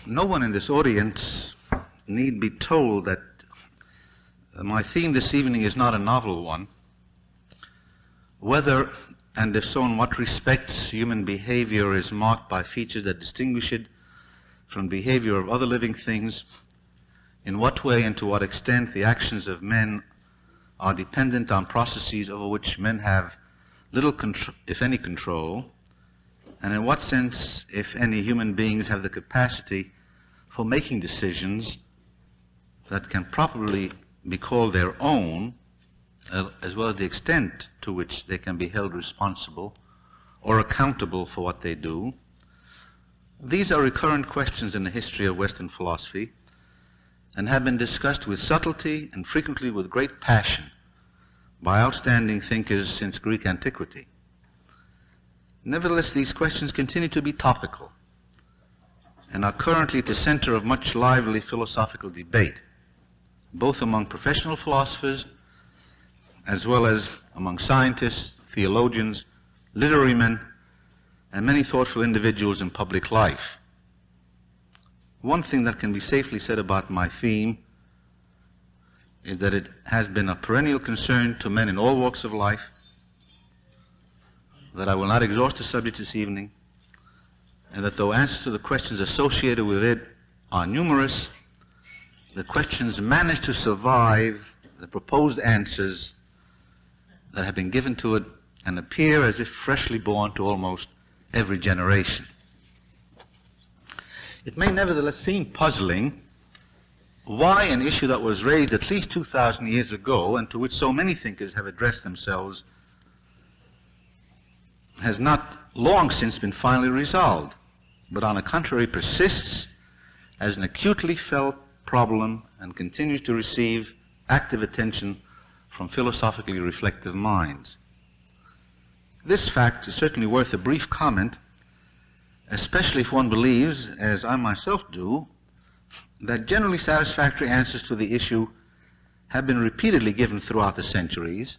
No one in this audience need be told that my theme this evening is not a novel one. Whether, and if so in what respects, human behavior is marked by features that distinguish it from behavior of other living things, in what way and to what extent the actions of men are dependent on processes over which men have little, if any, control, and in what sense, if any, human beings have the capacity for making decisions that can properly be called their own, as well as the extent to which they can be held responsible or accountable for what they do. These are recurrent questions in the history of Western philosophy and have been discussed with subtlety and frequently with great passion by outstanding thinkers since Greek antiquity. Nevertheless, these questions continue to be topical and are currently at the center of much lively philosophical debate, both among professional philosophers as well as among scientists, theologians, literary men, and many thoughtful individuals in public life. One thing that can be safely said about my theme is that it has been a perennial concern to men in all walks of life, that I will not exhaust the subject this evening, and that though answers to the questions associated with it are numerous, the questions manage to survive the proposed answers that have been given to it and appear as if freshly born to almost every generation. It may nevertheless seem puzzling why an issue that was raised at least 2,000 years ago and to which so many thinkers have addressed themselves has not long since been finally resolved, but on the contrary persists as an acutely felt problem and continues to receive active attention from philosophically reflective minds. This fact is certainly worth a brief comment, especially if one believes, as I myself do, that generally satisfactory answers to the issue have been repeatedly given throughout the centuries,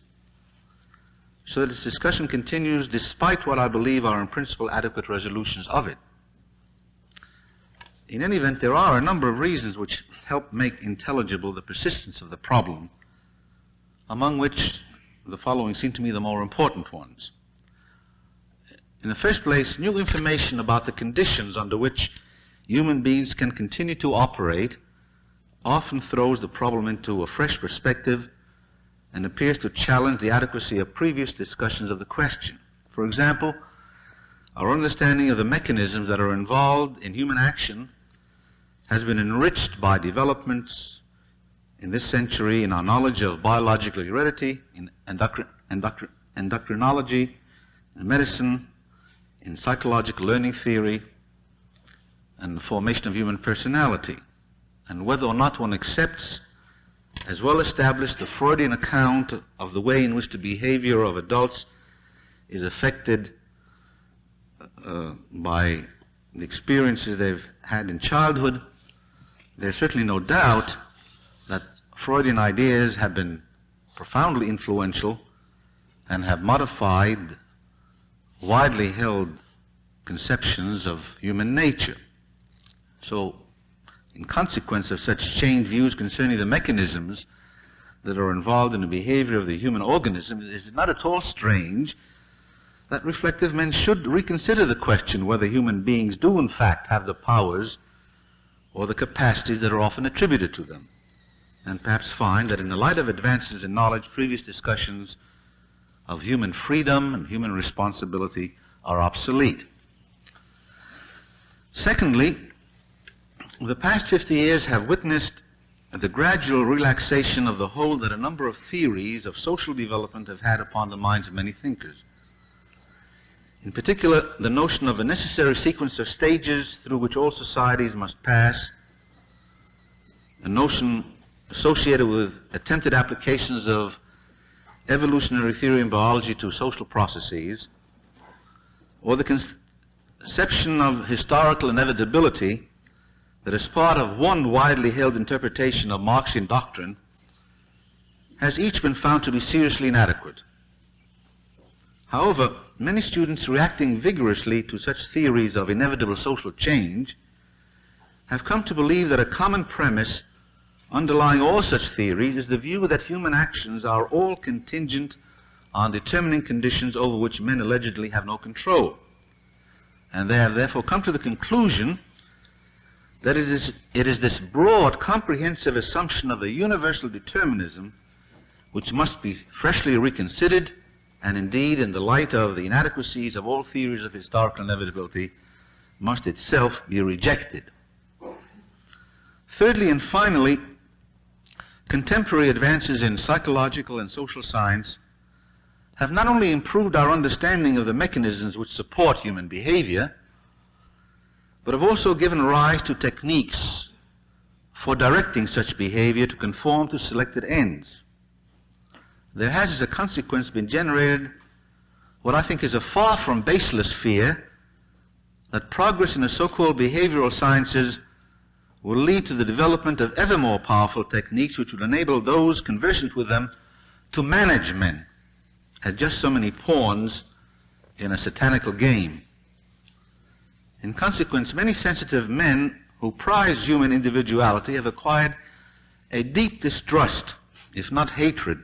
so that its discussion continues despite what I believe are in principle adequate resolutions of it. In any event, there are a number of reasons which help make intelligible the persistence of the problem, among which the following seem to me the more important ones. In the first place, new information about the conditions under which human beings can continue to operate often throws the problem into a fresh perspective and appears to challenge the adequacy of previous discussions of the question. For example, our understanding of the mechanisms that are involved in human action has been enriched by developments in this century in our knowledge of biological heredity, in endocrinology, in medicine, in psychological learning theory, and the formation of human personality. And whether or not one accepts as well established the Freudian account of the way in which the behavior of adults is affected by the experiences they've had in childhood, there's certainly no doubt that Freudian ideas have been profoundly influential and have modified widely held conceptions of human nature. So, in consequence of such changed views concerning the mechanisms that are involved in the behavior of the human organism, it is not at all strange that reflective men should reconsider the question whether human beings do in fact have the powers or the capacities that are often attributed to them, and perhaps find that in the light of advances in knowledge, previous discussions of human freedom and human responsibility are obsolete. Secondly, the past 50 years have witnessed the gradual relaxation of the hold that a number of theories of social development have had upon the minds of many thinkers. In particular, the notion of a necessary sequence of stages through which all societies must pass, a notion associated with attempted applications of evolutionary theory and biology to social processes, or the conception of historical inevitability that as part of one widely held interpretation of Marxian doctrine has each been found to be seriously inadequate. However, many students reacting vigorously to such theories of inevitable social change have come to believe that a common premise underlying all such theories is the view that human actions are all contingent on determining conditions over which men allegedly have no control. And they have therefore come to the conclusion that it is this broad, comprehensive assumption of a universal determinism which must be freshly reconsidered, and indeed, in the light of the inadequacies of all theories of historical inevitability, must itself be rejected. Thirdly and finally, contemporary advances in psychological and social science have not only improved our understanding of the mechanisms which support human behavior, but have also given rise to techniques for directing such behavior to conform to selected ends. There has, as a consequence, been generated what I think is a far from baseless fear that progress in the so-called behavioral sciences will lead to the development of ever more powerful techniques which will enable those conversant with them to manage men as just so many pawns in a satanical game. In consequence, many sensitive men who prize human individuality have acquired a deep distrust, if not hatred,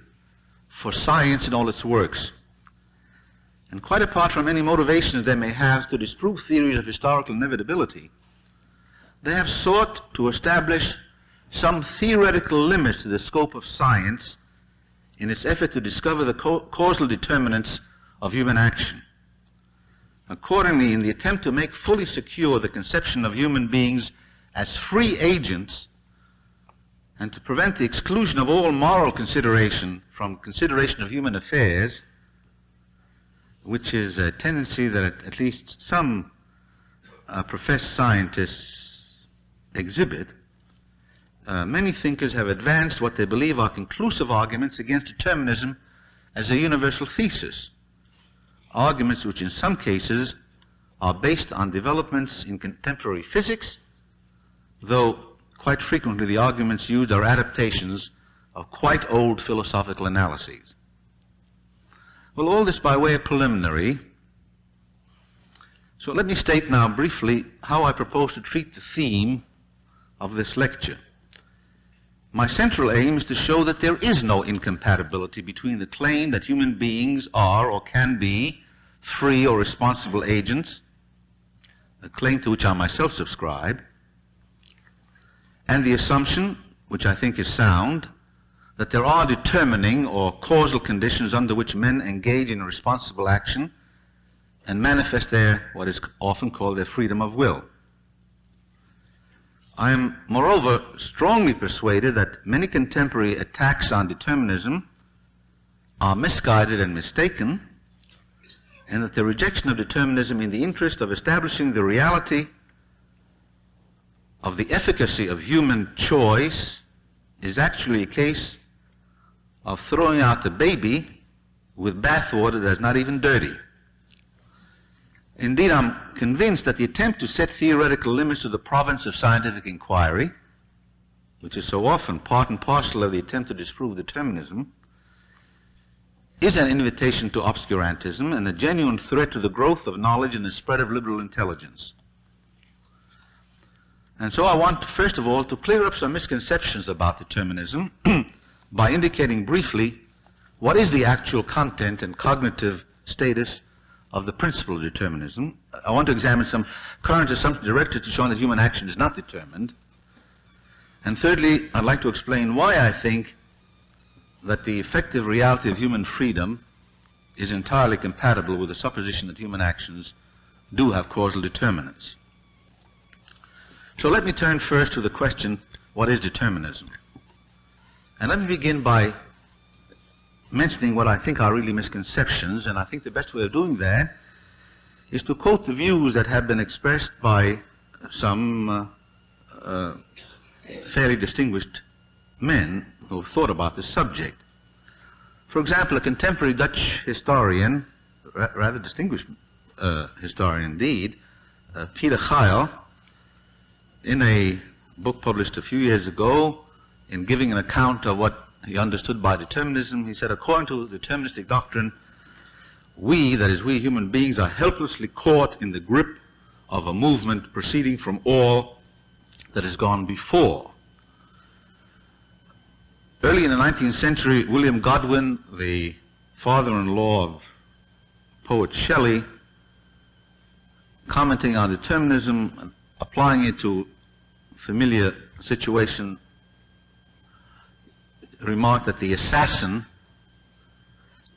for science and all its works. And quite apart from any motivations they may have to disprove theories of historical inevitability, they have sought to establish some theoretical limits to the scope of science in its effort to discover the causal determinants of human action. Accordingly, in the attempt to make fully secure the conception of human beings as free agents and to prevent the exclusion of all moral consideration from consideration of human affairs, which is a tendency that at least some professed scientists exhibit, many thinkers have advanced what they believe are conclusive arguments against determinism as a universal thesis, arguments which in some cases are based on developments in contemporary physics, though quite frequently the arguments used are adaptations of quite old philosophical analyses. Well, all this by way of preliminary. So let me state now briefly how I propose to treat the theme of this lecture. My central aim is to show that there is no incompatibility between the claim that human beings are or can be free or responsible agents, a claim to which I myself subscribe, and the assumption, which I think is sound, that there are determining or causal conditions under which men engage in responsible action and manifest their, what is often called their freedom of will. I am, moreover, strongly persuaded that many contemporary attacks on determinism are misguided and mistaken, and that the rejection of determinism in the interest of establishing the reality of the efficacy of human choice is actually a case of throwing out the baby with bathwater that's not even dirty. Indeed, I'm convinced that the attempt to set theoretical limits to the province of scientific inquiry, which is so often part and parcel of the attempt to disprove determinism, is an invitation to obscurantism and a genuine threat to the growth of knowledge and the spread of liberal intelligence. And so I want, first of all, to clear up some misconceptions about determinism by indicating briefly what is the actual content and cognitive status of the principle of determinism. I want to examine some current assumptions directed to showing that human action is not determined. And thirdly, I'd like to explain why I think that the effective reality of human freedom is entirely compatible with the supposition that human actions do have causal determinants. So let me turn first to the question, what is determinism? And let me begin by mentioning what I think are really misconceptions, and I think the best way of doing that is to quote the views that have been expressed by some fairly distinguished men who have thought about this subject. For example, a contemporary Dutch historian, rather distinguished historian indeed, Peter Geil, in a book published a few years ago, in giving an account of what he understood by determinism, he said, according to the deterministic doctrine, we, that is we human beings, are helplessly caught in the grip of a movement proceeding from all that has gone before. Early in the 19th century, William Godwin, the father-in-law of poet Shelley, commenting on determinism and applying it to familiar situation, remarked that the assassin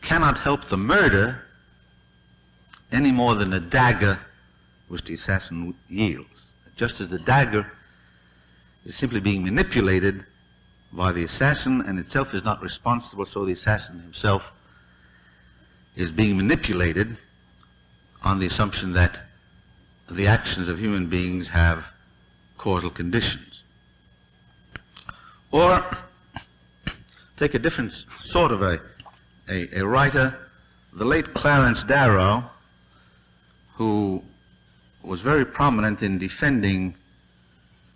cannot help the murder any more than a dagger which the assassin yields. Just as the dagger is simply being manipulated by the assassin and itself is not responsible, so the assassin himself is being manipulated on the assumption that the actions of human beings have causal conditions. Or take a different sort of a writer, the late Clarence Darrow, who was very prominent in defending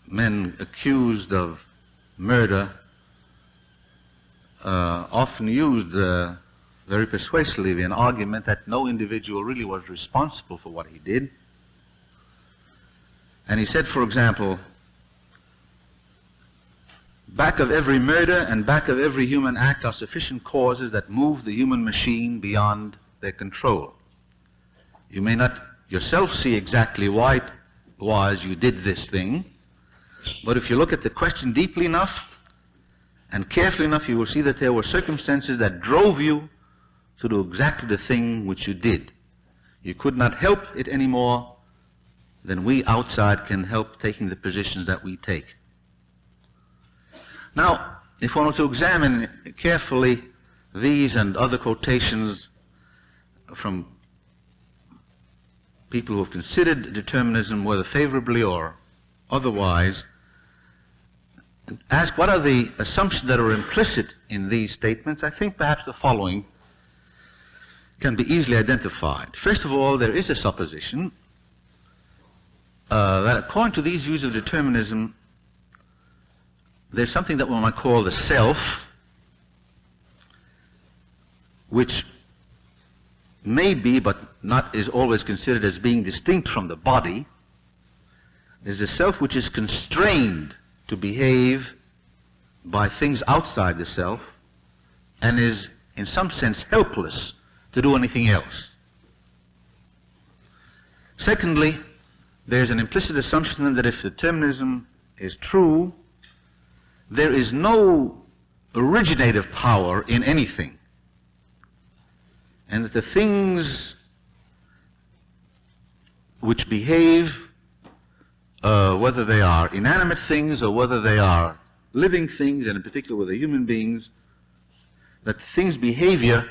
men accused of murder, often used very persuasively an argument that no individual really was responsible for what he did. And he said, for example, back of every murder and back of every human act are sufficient causes that move the human machine beyond their control. You may not yourself see exactly why it was you did this thing, but if you look at the question deeply enough and carefully enough, you will see that there were circumstances that drove you to do exactly the thing which you did. You could not help it any more than we outside can help taking the positions that we take. Now, if one were to examine carefully these and other quotations from people who have considered determinism, whether favorably or otherwise, and ask what are the assumptions that are implicit in these statements, I think perhaps the following can be easily identified. First of all, there is a supposition that according to these views of determinism, there's something that one might call the self, which may be, but not is always considered as being distinct from the body. There's a self which is constrained to behave by things outside the self and is in some sense helpless to do anything else. Secondly, there's an implicit assumption that if determinism is true, there is no originative power in anything, and that the things which behave, whether they are inanimate things or whether they are living things, and in particular whether human beings, that things' behavior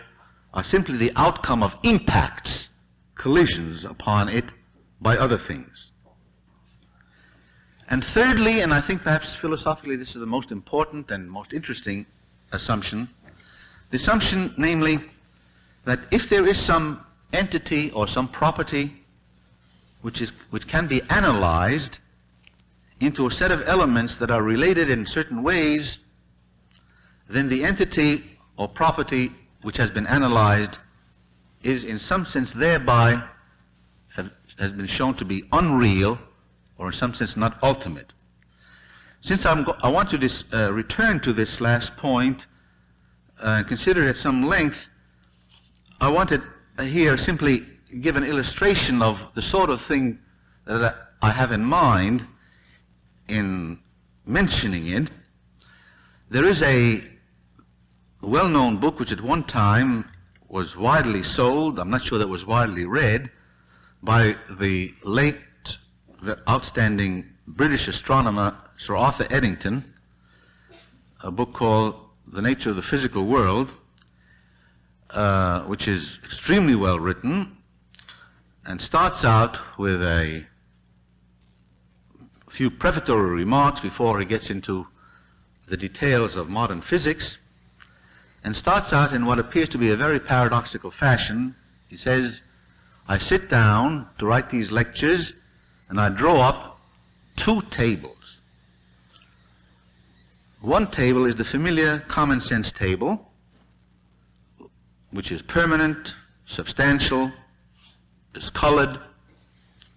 are simply the outcome of impacts, collisions upon it by other things. And thirdly, and I think perhaps philosophically this is the most important and most interesting assumption, the assumption, namely, that if there is some entity or some property which can be analyzed into a set of elements that are related in certain ways, then the entity or property which has been analyzed is in some sense thereby has been shown to be unreal, or in some sense not ultimate. Since I want to return to this last point and consider it at some length, I wanted here simply give an illustration of the sort of thing that I have in mind in mentioning it. There is a well-known book which at one time was widely sold, I'm not sure that it was widely read, by the late outstanding British astronomer Sir Arthur Eddington, a book called The Nature of the Physical World, which is extremely well written and starts out with a few prefatory remarks before he gets into the details of modern physics, and starts out in what appears to be a very paradoxical fashion. He says, I sit down to write these lectures and I draw up two tables. One table is the familiar common sense table, which is permanent, substantial, is colored,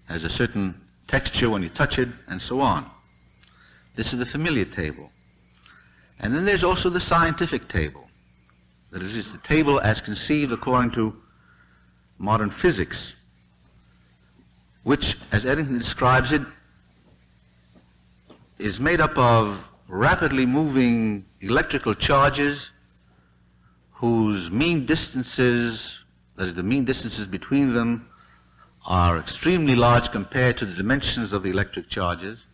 has a certain texture when you touch it, and so on. This is the familiar table. And then there's also the scientific table. That is the table as conceived according to modern physics, which, as Eddington describes it, is made up of rapidly moving electrical charges whose mean distances, that is, the mean distances between them, are extremely large compared to the dimensions of the electric charges,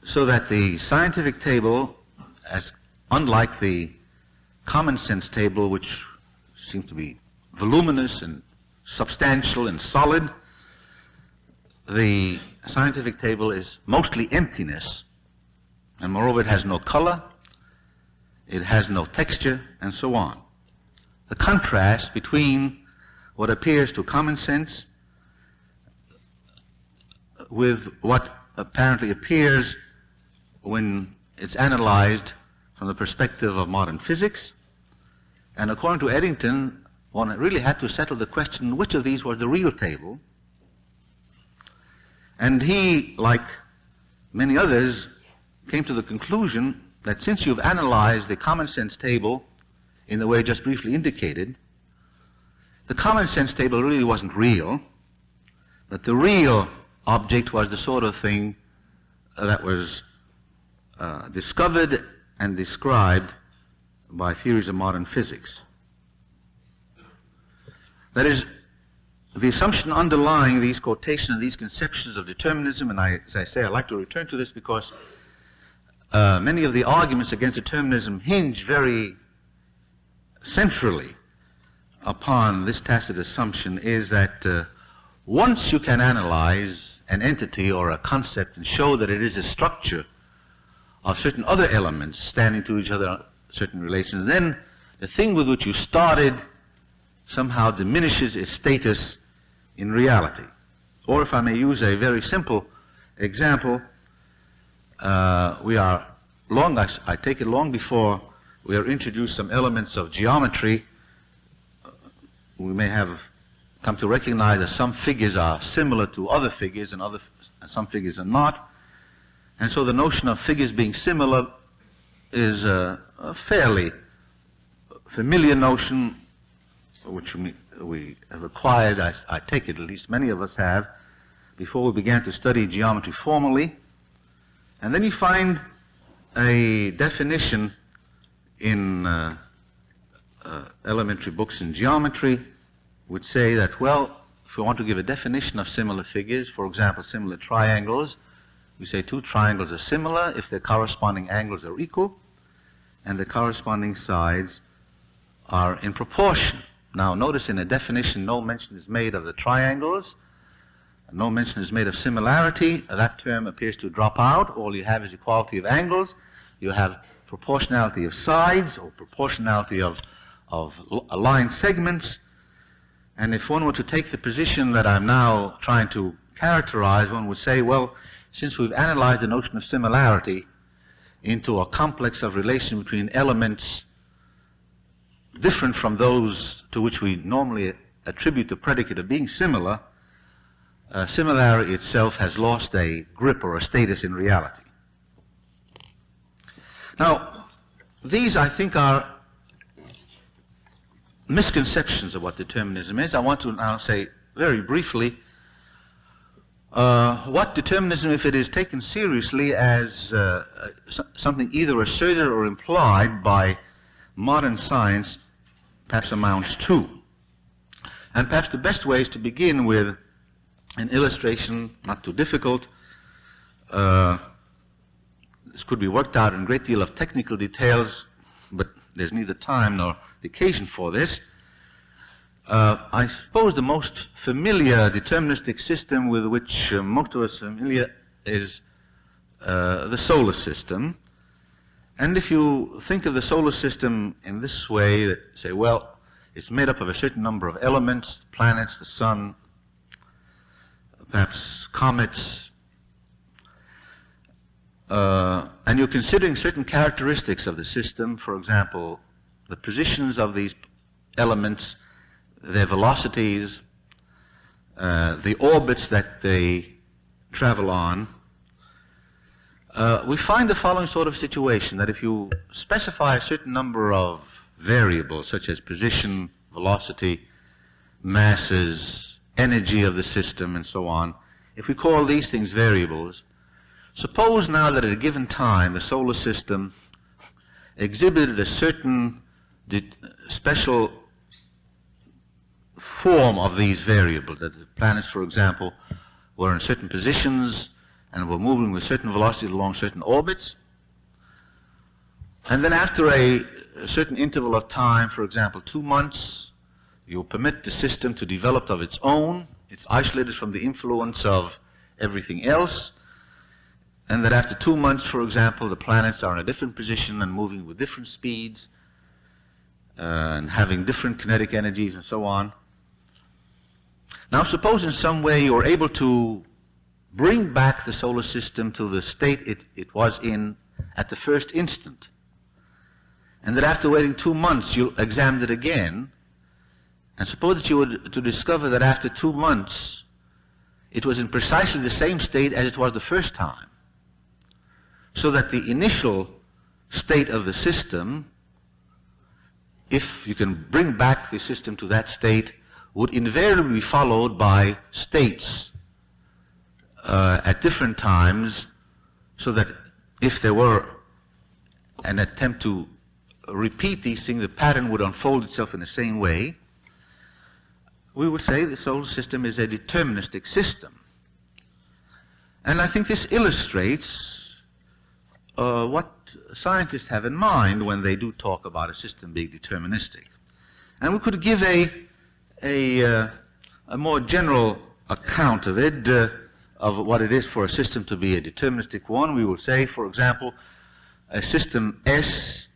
so that the scientific table, as unlike the common sense table, which seems to be voluminous and substantial and solid, the scientific table is mostly emptiness, and moreover it has no color, it has no texture, and so on. The contrast between what appears to common sense with what apparently appears when it's analyzed from the perspective of modern physics. And according to Eddington, one really had to settle the question, which of these was the real table? And he, like many others, came to the conclusion that since you've analyzed the common sense table in the way just briefly indicated, the common sense table really wasn't real, that the real object was the sort of thing that was discovered and described by theories of modern physics. That is, the assumption underlying these quotations, these conceptions of determinism, and as I say, I like to return to this because many of the arguments against determinism hinge very centrally upon this tacit assumption, is that once you can analyze an entity or a concept and show that it is a structure of certain other elements standing to each other, certain relations, then the thing with which you started somehow diminishes its status in reality. Or if I may use a very simple example, we are long, I take it long before we are introduced some elements of geometry, we may have come to recognize that some figures are similar to other figures and some figures are not. And so the notion of figures being similar is a fairly familiar notion which we have acquired, I take it, at least many of us have, before we began to study geometry formally. And then you find a definition in elementary books in geometry which say that, well, if we want to give a definition of similar figures, for example, similar triangles, we say two triangles are similar if their corresponding angles are equal and the corresponding sides are in proportion. Now, notice in a definition, no mention is made of the triangles, no mention is made of similarity. That term appears to drop out. All you have is equality of angles. You have proportionality of sides or proportionality of line segments. And if one were to take the position that I'm now trying to characterize, one would say, well, since we've analyzed the notion of similarity into a complex of relation between elements different from those to which we normally attribute the predicate of being similar, similarity itself has lost a grip or a status in reality. Now, these, I think, are misconceptions of what determinism is. I want to now say very briefly what determinism, if it is taken seriously as something either asserted or implied by modern science, perhaps amounts to. And perhaps the best way is to begin with an illustration, not too difficult. This could be worked out in a great deal of technical details, but there's neither time nor the occasion for this. I suppose the most familiar deterministic system with which most of us are familiar is the solar system. And if you think of the solar system in this way, that say, well, it's made up of a certain number of elements, the planets, the sun, perhaps comets, and you're considering certain characteristics of the system, for example, the positions of these elements, their velocities, the orbits that they travel on, we find the following sort of situation, that if you specify a certain number of variables, such as position, velocity, masses, energy of the system, and so on, if we call these things variables, suppose now that at a given time the solar system exhibited a certain special form of these variables, that the planets, for example, were in certain positions and were moving with certain velocities along certain orbits, and then after a certain interval of time, for example 2 months, you permit the system to develop of its own, it's isolated from the influence of everything else, and that after 2 months, for example, the planets are in a different position and moving with different speeds and having different kinetic energies and so on. Now suppose in some way you're able to bring back the solar system to the state it was in at the first instant, and that after waiting 2 months you examined it again, and suppose that you were to discover that after 2 months it was in precisely the same state as it was the first time, so that the initial state of the system, if you can bring back the system to that state, would invariably be followed by states at different times, so that if there were an attempt to repeat these things, the pattern would unfold itself in the same way. We would say the solar system is a deterministic system. And I think this illustrates what scientists have in mind when they do talk about a system being deterministic. And we could give a more general account of it, of what it is for a system to be a deterministic one. We will say, for example, a system S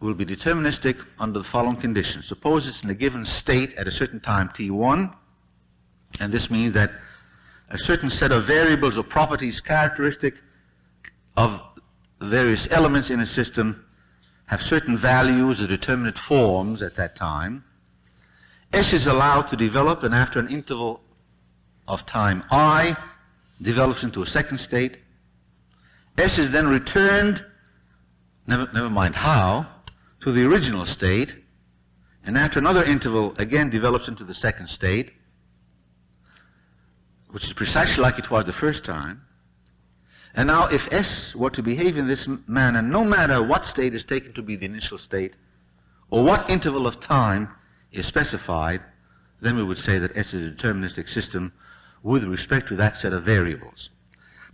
will be deterministic under the following conditions. Suppose it's in a given state at a certain time t1, and this means that a certain set of variables or properties characteristic of various elements in a system have certain values or determinate forms at that time. S is allowed to develop, and after an interval of time I develops into a second state. S is then returned, never mind how, to the original state, and after another interval again develops into the second state, which is precisely like it was the first time. And now if S were to behave in this manner, no matter what state is taken to be the initial state, or what interval of time is specified, then we would say that S is a deterministic system with respect to that set of variables.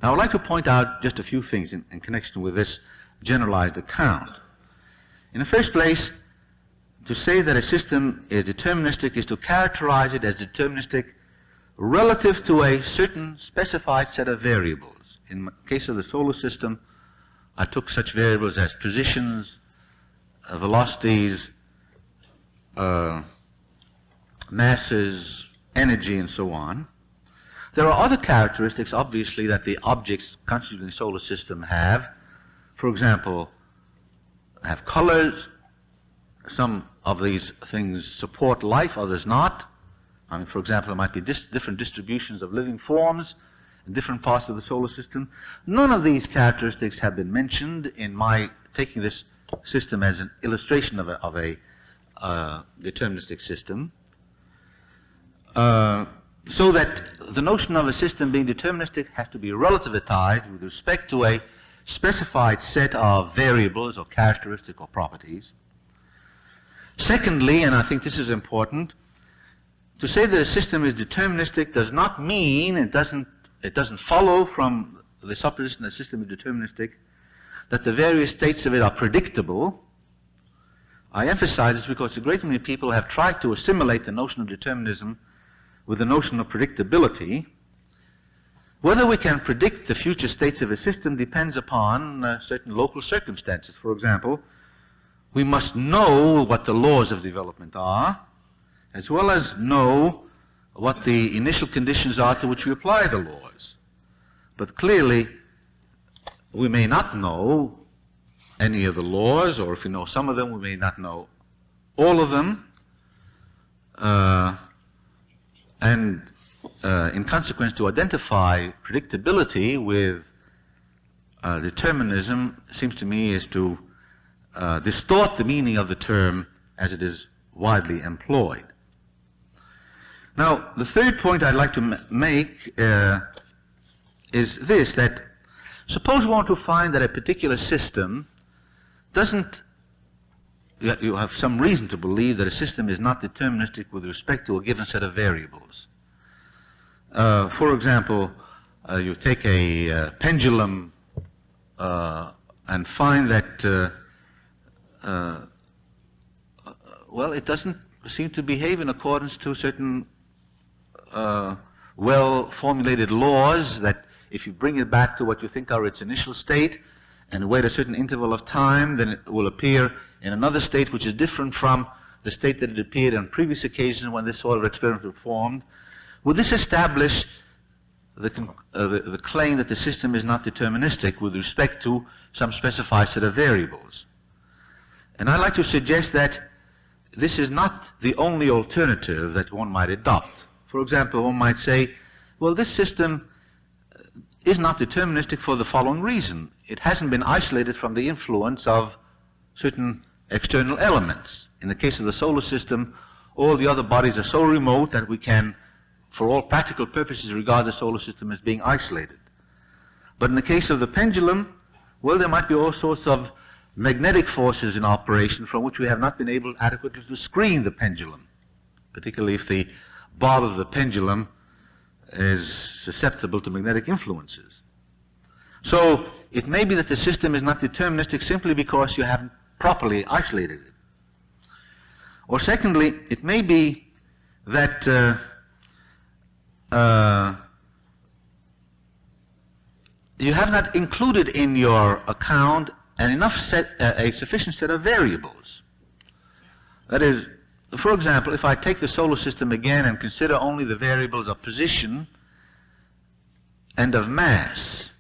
Now I'd like to point out just a few things in connection with this generalized account. In the first place, to say that a system is deterministic is to characterize it as deterministic relative to a certain specified set of variables. In the case of the solar system, I took such variables as positions, velocities, masses, energy, and so on. There are other characteristics, obviously, that the objects constituting the solar system have. For example, have colors. Some of these things support life, others not. I mean, for example, there might be different distributions of living forms in different parts of the solar system. None of these characteristics have been mentioned in my taking this system as an illustration of a deterministic system. So that the notion of a system being deterministic has to be relativized with respect to a specified set of variables or characteristics or properties. Secondly, and I think this is important, to say that a system is deterministic does not mean, it doesn't follow from the supposition that a system is deterministic, that the various states of it are predictable. I emphasize this because a great many people have tried to assimilate the notion of determinism with the notion of predictability. Whether we can predict the future states of a system depends upon certain local circumstances. For example, we must know what the laws of development are, as well as know what the initial conditions are to which we apply the laws. But clearly, we may not know any of the laws, or if we know some of them, we may not know all of them. In consequence, to identify predictability with determinism seems to me is to distort the meaning of the term as it is widely employed. Now, the third point I'd like to make is this, that suppose we want to find that a particular system doesn't, you have some reason to believe that a system is not deterministic with respect to a given set of variables. For example, you take a pendulum and find that, well, it doesn't seem to behave in accordance to certain well-formulated laws, that if you bring it back to what you think are its initial state and wait a certain interval of time, then it will appear in another state which is different from the state that it appeared on previous occasions when this sort of experiment was performed. Would this establish the claim that the system is not deterministic with respect to some specified set of variables? And I'd like to suggest that this is not the only alternative that one might adopt. For example, one might say, well, this system is not deterministic for the following reason. It hasn't been isolated from the influence of certain external elements. In the case of the solar system, all the other bodies are so remote that we can, for all practical purposes, regard the solar system as being isolated. But in the case of the pendulum, well, there might be all sorts of magnetic forces in operation from which we have not been able adequately to screen the pendulum, particularly if the bob of the pendulum is susceptible to magnetic influences. So it may be that the system is not deterministic simply because you haven't properly isolated it. Or secondly, it may be that you have not included in your account a sufficient set of variables. That is, for example, if I take the solar system again and consider only the variables of position and of mass,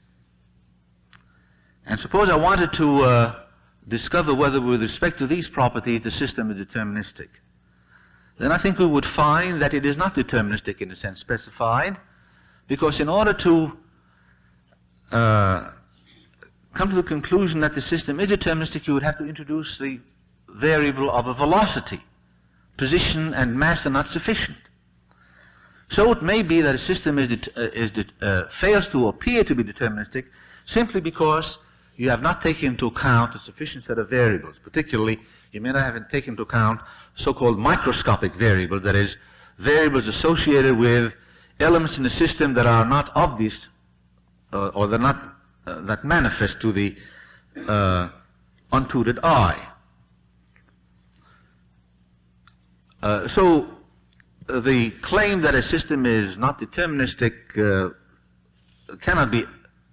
and suppose I wanted to discover whether with respect to these properties the system is deterministic, then I think we would find that it is not deterministic in the sense specified, because in order to come to the conclusion that the system is deterministic, you would have to introduce the variable of a velocity. Position and mass are not sufficient. So it may be that a system fails to appear to be deterministic simply because you have not taken into account a sufficient set of variables. Particularly, you may not have taken into account so-called microscopic variables, that is, variables associated with elements in the system that are not obvious or they're not that manifest to the untutored eye. So the claim that a system is not deterministic cannot be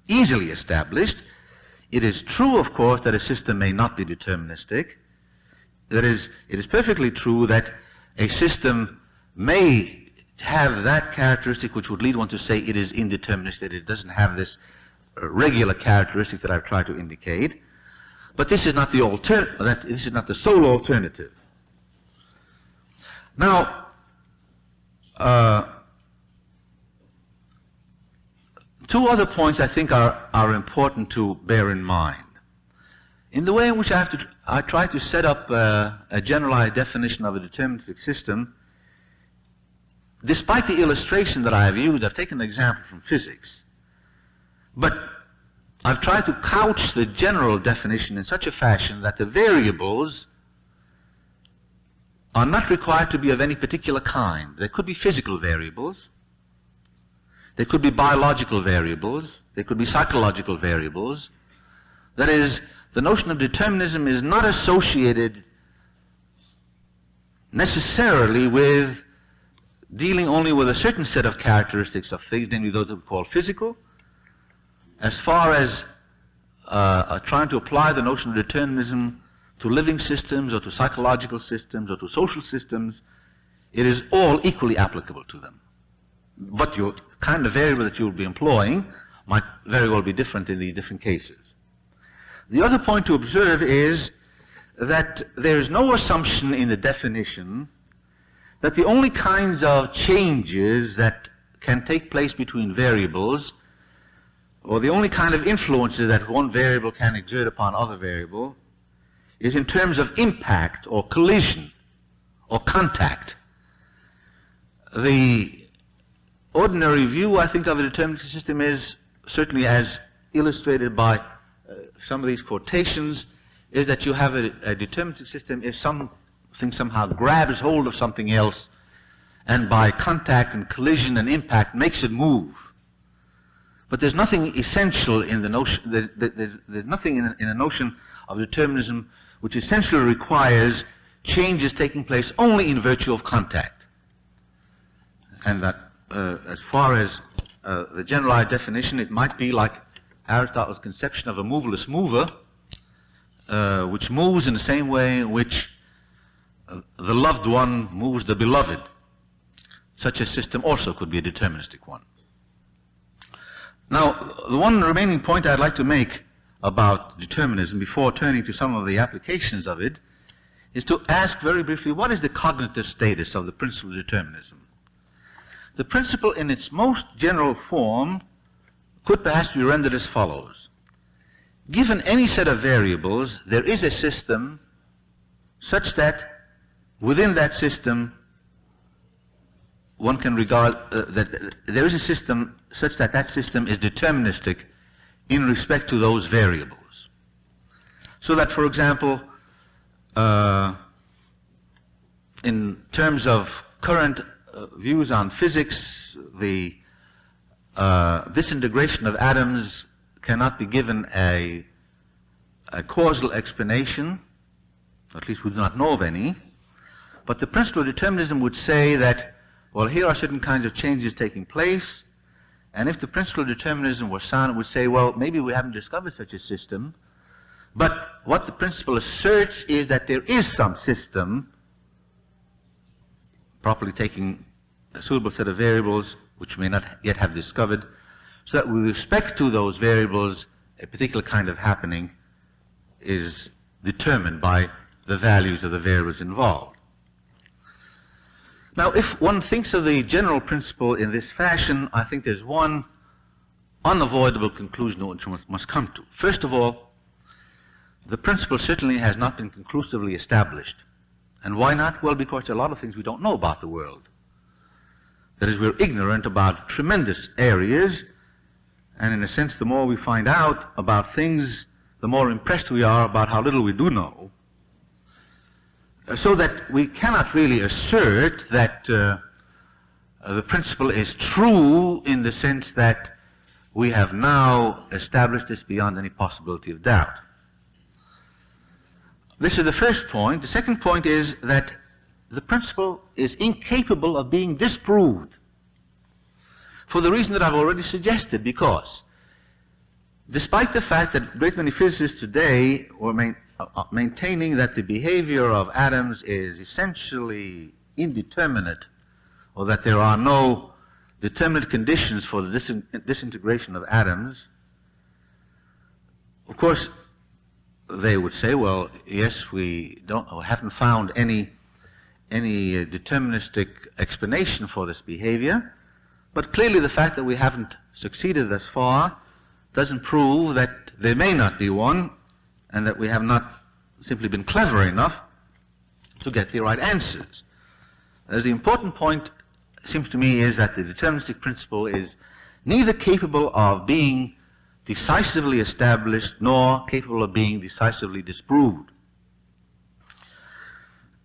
easily established. It is true, of course, that a system may not be deterministic. That is, it is perfectly true that a system may have that characteristic which would lead one to say it is indeterministic, that it doesn't have this regular characteristic that I've tried to indicate. But this is not the this is not the sole alternative. Now, two other points I think are important to bear in mind. In the way in which I try to set up a generalized definition of a deterministic system, despite the illustration that I have used, I've taken an example from physics, but I've tried to couch the general definition in such a fashion that the variables are not required to be of any particular kind. They could be physical variables, they could be biological variables, they could be psychological variables. That is, the notion of determinism is not associated necessarily with dealing only with a certain set of characteristics of things, namely those that we call physical. As far as trying to apply the notion of determinism to living systems or to psychological systems or to social systems, it is all equally applicable to them. But your kind of variable that you will be employing might very well be different in the different cases. The other point to observe is that there is no assumption in the definition that the only kinds of changes that can take place between variables or the only kind of influences that one variable can exert upon other variable, is in terms of impact or collision or contact. The ordinary view, I think, of a deterministic system is, certainly as illustrated by some of these quotations, is that you have a deterministic system if something somehow grabs hold of something else and by contact and collision and impact makes it move. But there's nothing essential in the notion, there's nothing in a notion of determinism which essentially requires changes taking place only in virtue of contact. And that as far as the generalized definition, it might be like Aristotle's conception of a moveless mover, which moves in the same way in which the loved one moves the beloved. Such a system also could be a deterministic one. Now, the one remaining point I'd like to make about determinism before turning to some of the applications of it is to ask very briefly, what is the cognitive status of the principle of determinism? The principle in its most general form could perhaps be rendered as follows. Given any set of variables, there is a system such that within that system one can regard that there is a system such that that system is deterministic in respect to those variables. So that, for example, in terms of current views on physics, the disintegration of atoms cannot be given a causal explanation, at least we do not know of any, but the principle of determinism would say that, well, here are certain kinds of changes taking place, and if the principle of determinism were sound, it would say, well, maybe we haven't discovered such a system, but what the principle asserts is that there is some system, properly taking a suitable set of variables which may not yet have discovered, so that with respect to those variables, a particular kind of happening is determined by the values of the variables involved. Now, if one thinks of the general principle in this fashion, I think there's one unavoidable conclusion which one must come to. First of all, the principle certainly has not been conclusively established. And why not? Well, because there are a lot of things we don't know about the world. That is, we're ignorant about tremendous areas, and in a sense, the more we find out about things, the more impressed we are about how little we do know. So that we cannot really assert that the principle is true in the sense that we have now established this beyond any possibility of doubt. This is the first point. The second point is that the principle is incapable of being disproved for the reason that I've already suggested, because despite the fact that a great many physicists today were maintaining that the behavior of atoms is essentially indeterminate, or that there are no determinate conditions for the disintegration of atoms, of course they would say, well, yes, we haven't found any deterministic explanation for this behavior, but clearly the fact that we haven't succeeded thus far doesn't prove that there may not be one, and that we have not simply been clever enough to get the right answers. The important point, seems to me, is that the deterministic principle is neither capable of being decisively established nor capable of being decisively disproved.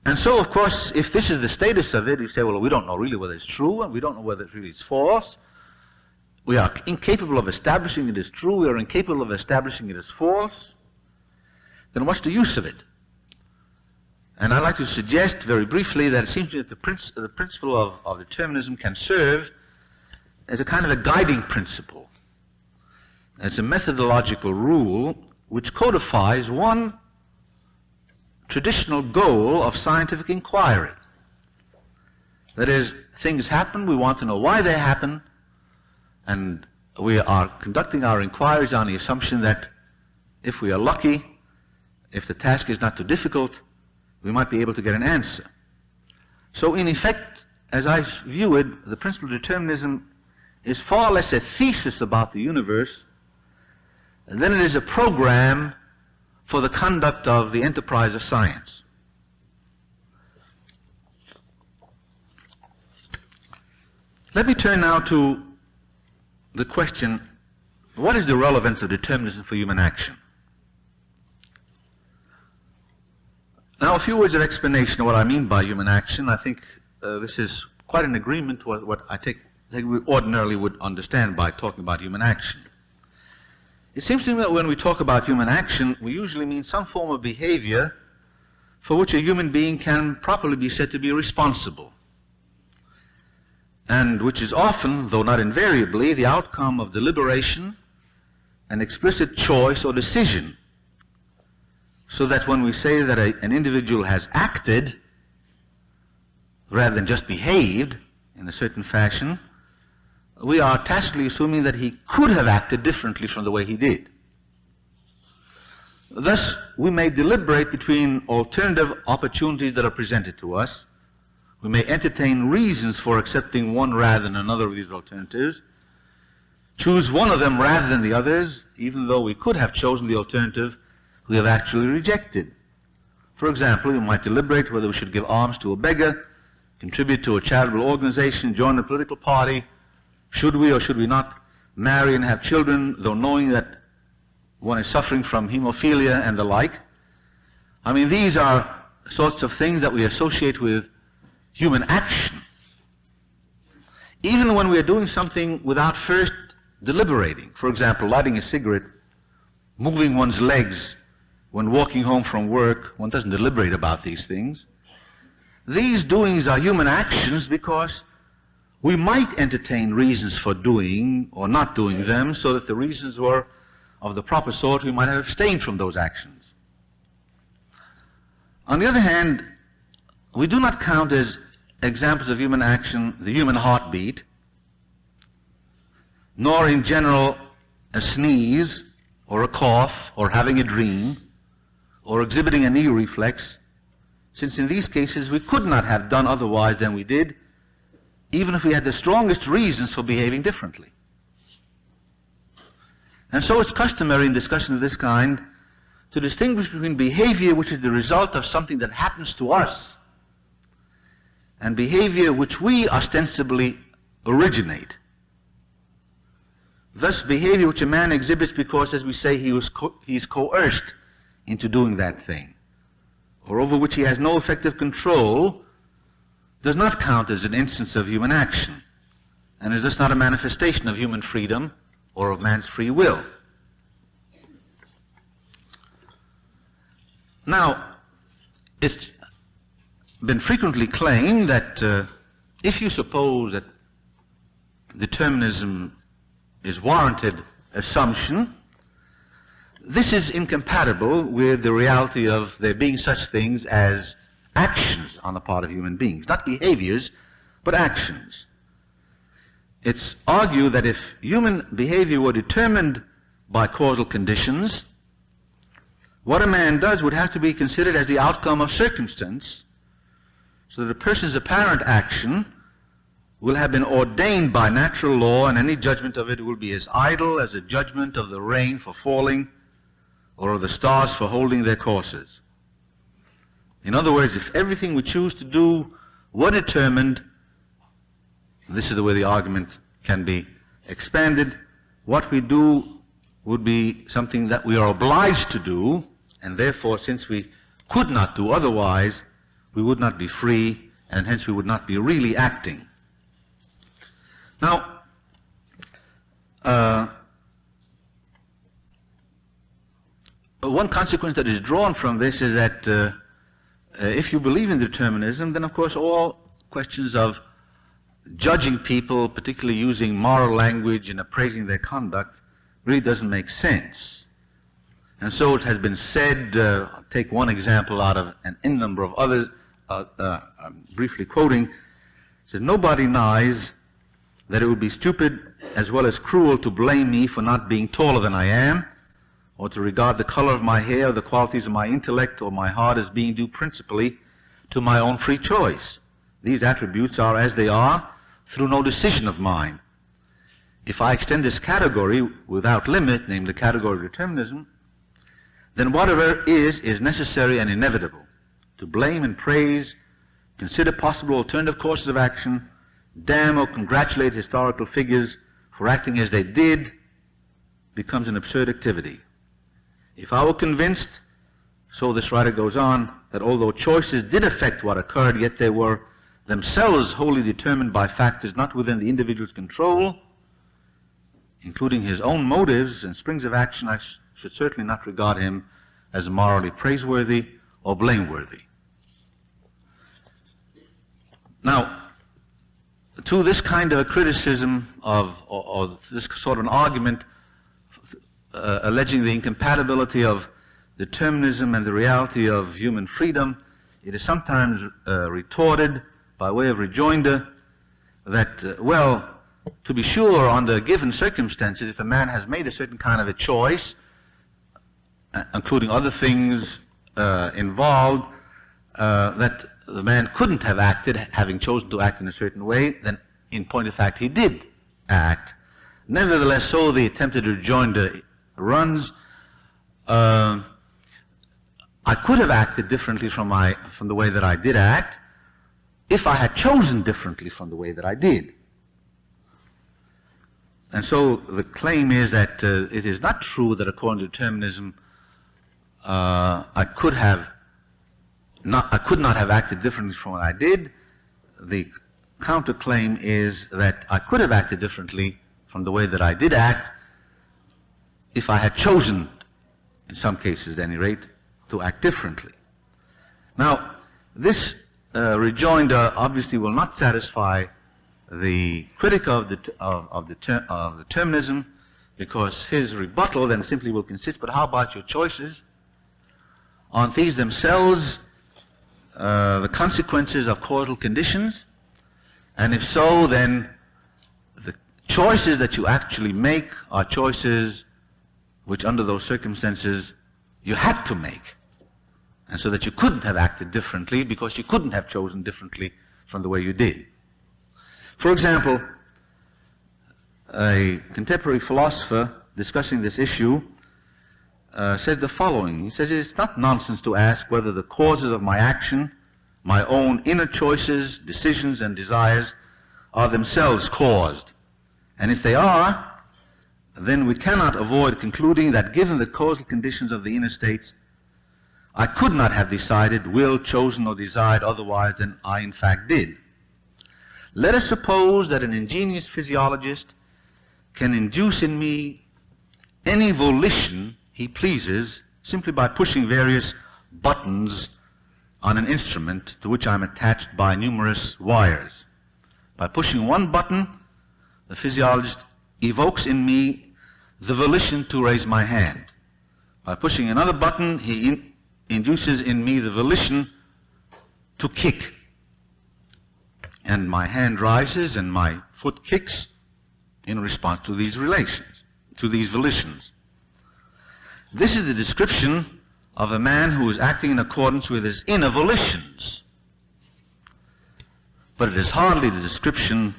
And so, of course, if this is the status of it, you say, well, we don't know really whether it's true, and we don't know whether it really is false. We are incapable of establishing it as true, we are incapable of establishing it as false. Then what's the use of it? And I'd like to suggest very briefly that it seems to me that the principle of determinism can serve as a kind of a guiding principle, as a methodological rule which codifies one traditional goal of scientific inquiry. That is, things happen, we want to know why they happen, and we are conducting our inquiries on the assumption that if we are lucky, if the task is not too difficult, we might be able to get an answer. So in effect, as I view it, the principle of determinism is far less a thesis about the universe then it is a program for the conduct of the enterprise of science. Let me turn now to the question, what is the relevance of determinism for human action? Now, a few words of explanation of what I mean by human action. I think this is quite in agreement with what I think we ordinarily would understand by talking about human action. It seems to me that when we talk about human action, we usually mean some form of behavior for which a human being can properly be said to be responsible, and which is often, though not invariably, the outcome of deliberation, an explicit choice or decision, so that when we say that an individual has acted rather than just behaved in a certain fashion, we are tacitly assuming that he could have acted differently from the way he did. Thus, we may deliberate between alternative opportunities that are presented to us. We may entertain reasons for accepting one rather than another of these alternatives, choose one of them rather than the others, even though we could have chosen the alternative we have actually rejected. For example, we might deliberate whether we should give alms to a beggar, contribute to a charitable organization, join a political party, should we or should we not marry and have children, though knowing that one is suffering from hemophilia and the like. I mean, these are sorts of things that we associate with human action, even when we are doing something without first deliberating. For example, lighting a cigarette, moving one's legs when walking home from work. One doesn't deliberate about these things. These doings are human actions because we might entertain reasons for doing or not doing them, so that the reasons were of the proper sort, we might have abstained from those actions. On the other hand, we do not count as examples of human action the human heartbeat, nor in general a sneeze or a cough or having a dream or exhibiting a knee reflex, since in these cases we could not have done otherwise than we did, even if we had the strongest reasons for behaving differently. And so it's customary in discussions of this kind to distinguish between behavior which is the result of something that happens to us and behavior which we ostensibly originate. Thus, behavior which a man exhibits because, as we say, he is coerced into doing that thing, or over which he has no effective control, does not count as an instance of human action, and is thus not a manifestation of human freedom or of man's free will. Now, it's been frequently claimed that if you suppose that determinism is warranted assumption, this is incompatible with the reality of there being such things as actions on the part of human beings, not behaviors, but actions. It's argued that if human behavior were determined by causal conditions, what a man does would have to be considered as the outcome of circumstance, so that a person's apparent action will have been ordained by natural law, and any judgment of it will be as idle as a judgment of the rain for falling or of the stars for holding their courses. In other words, if everything we choose to do were determined, this is the way the argument can be expanded, what we do would be something that we are obliged to do, and therefore, since we could not do otherwise, we would not be free, and hence we would not be really acting. Now, one consequence that is drawn from this is that if you believe in determinism, then of course all questions of judging people, particularly using moral language and appraising their conduct, really doesn't make sense. And so it has been said, I'll take one example out of an n number of others, I'm briefly quoting, it says, "Nobody denies that it would be stupid as well as cruel to blame me for not being taller than I am, or to regard the color of my hair, or the qualities of my intellect or my heart as being due principally to my own free choice. These attributes are as they are through no decision of mine. if I extend this category without limit, namely the category of determinism, then whatever is necessary and inevitable. To blame and praise, consider possible alternative courses of action, damn or congratulate historical figures for acting as they did, becomes an absurd activity. If I were convinced, so this writer goes on, that although choices did affect what occurred, yet they were themselves wholly determined by factors not within the individual's control, including his own motives and springs of action, I should certainly not regard him as morally praiseworthy or blameworthy. Now, to this kind of a criticism of, or this sort of an argument alleging the incompatibility of determinism and the reality of human freedom, it is sometimes retorted by way of rejoinder that, well, to be sure, under given circumstances, if a man has made a certain kind of a choice, including other things involved, that the man couldn't have acted, having chosen to act in a certain way, then in point of fact he did act. Nevertheless, so the attempted rejoinder runs, I could have acted differently from the way that I did act if I had chosen differently from the way that I did. And so the claim is that it is not true that according to determinism I could not have acted differently from what I did. The counterclaim is that I could have acted differently from the way that I did act if I had chosen, in some cases at any rate, to act differently. Now, this rejoinder obviously will not satisfy the critic of determinism, because his rebuttal then simply will consist, but how about your choices? Aren't these themselves the consequences of causal conditions? And if so, then the choices that you actually make are choices which under those circumstances you had to make, and so that you couldn't have acted differently because you couldn't have chosen differently from the way you did. For example, a contemporary philosopher discussing this issue says the following. He says, it's not nonsense to ask whether the causes of my action, my own inner choices, decisions, and desires are themselves caused. And if they are, then we cannot avoid concluding that given the causal conditions of the inner states, I could not have decided, willed, chosen, or desired otherwise than I in fact did. Let us suppose that an ingenious physiologist can induce in me any volition he pleases simply by pushing various buttons on an instrument to which I am attached by numerous wires. By pushing one button, the physiologist evokes in me the volition to raise my hand. By pushing another button, he induces in me the volition to kick. And my hand rises and my foot kicks in response to these relations, to these volitions. This is the description of a man who is acting in accordance with his inner volitions. But it is hardly the description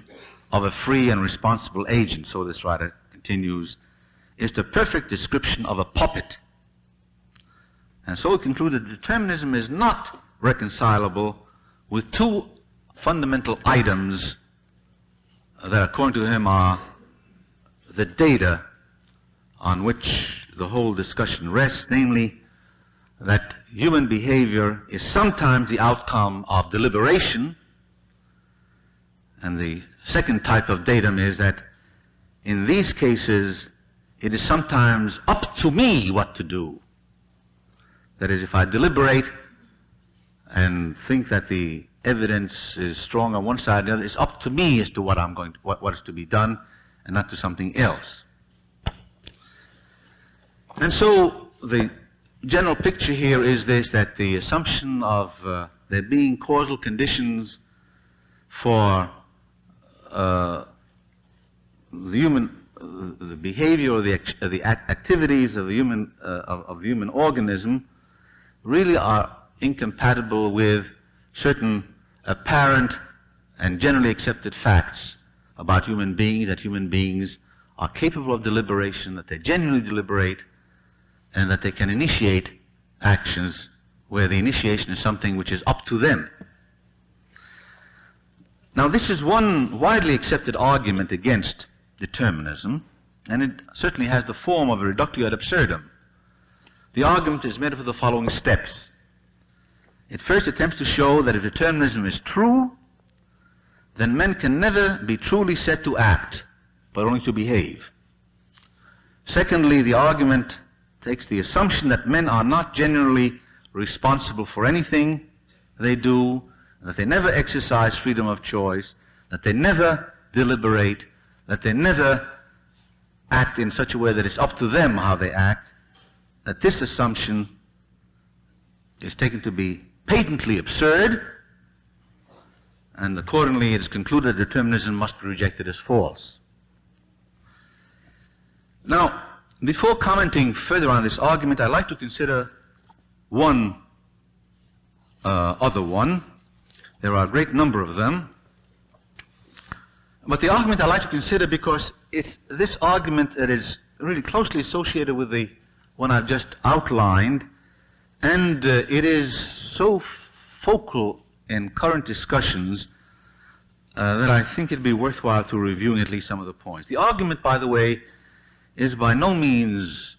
of a free and responsible agent, so this writer continues. It's the perfect description of a puppet. And so he concludes that determinism is not reconcilable with two fundamental items that according to him are the data on which the whole discussion rests, namely that human behavior is sometimes the outcome of deliberation, and the second type of datum is that in these cases it is sometimes up to me what to do. That is, if I deliberate and think that the evidence is strong on one side or the other, it's up to me as to what is to be done, and not to something else. And so the general picture here is this, that the assumption of there being causal conditions for the behavior or the activities of the human organism really are incompatible with certain apparent and generally accepted facts about human beings, that human beings are capable of deliberation, that they genuinely deliberate, and that they can initiate actions where the initiation is something which is up to them. Now, this is one widely accepted argument against determinism, and it certainly has the form of a reductio ad absurdum. The argument is made up of the following steps. It first attempts to show that if determinism is true, then men can never be truly said to act, but only to behave. Secondly, the argument takes the assumption that men are not generally responsible for anything they do, that they never exercise freedom of choice, that they never deliberate, that they never act in such a way that it's up to them how they act, that this assumption is taken to be patently absurd, and accordingly it is concluded that determinism must be rejected as false. Now, before commenting further on this argument, I'd like to consider one other one. There are a great number of them. But the argument I'd like to consider, because it's this argument that is really closely associated with the one I've just outlined, and it is so focal in current discussions that I think it'd be worthwhile to reviewing at least some of the points. The argument, by the way, is by no means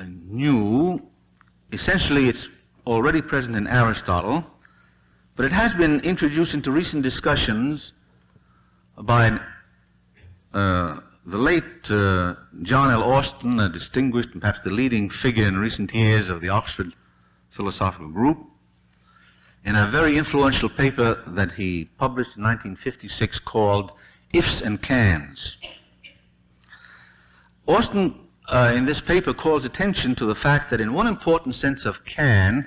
new. Essentially, it's already present in Aristotle, but it has been introduced into recent discussions by the late John L. Austin, a distinguished and perhaps the leading figure in recent years of the Oxford Philosophical Group, in a very influential paper that he published in 1956 called Ifs and Cans. Austin, in this paper, calls attention to the fact that in one important sense of can,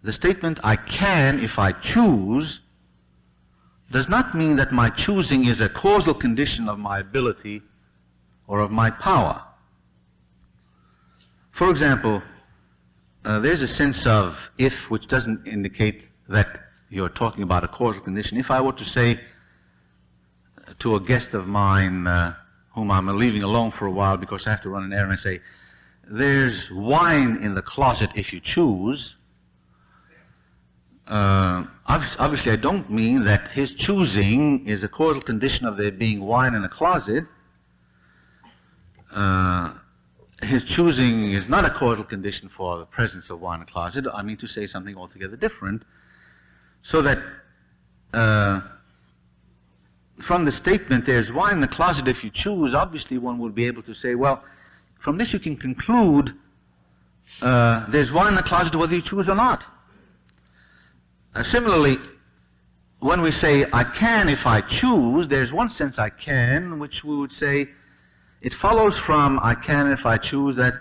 the statement "I can if I choose" does not mean that my choosing is a causal condition of my ability or of my power. For example, there's a sense of if which doesn't indicate that you're talking about a causal condition. If I were to say to a guest of mine whom I'm leaving alone for a while because I have to run an errand, I say, "There's wine in the closet if you choose," obviously I don't mean that his choosing is a causal condition of there being wine in the closet. His choosing is not a causal condition for the presence of wine in the closet. I mean to say something altogether different. So that from the statement, "There's wine in the closet if you choose," obviously one would be able to say, well, from this you can conclude there's wine in the closet whether you choose or not. Similarly, when we say "I can if I choose," there's one sense "I can" which we would say it follows from "I can if I choose" that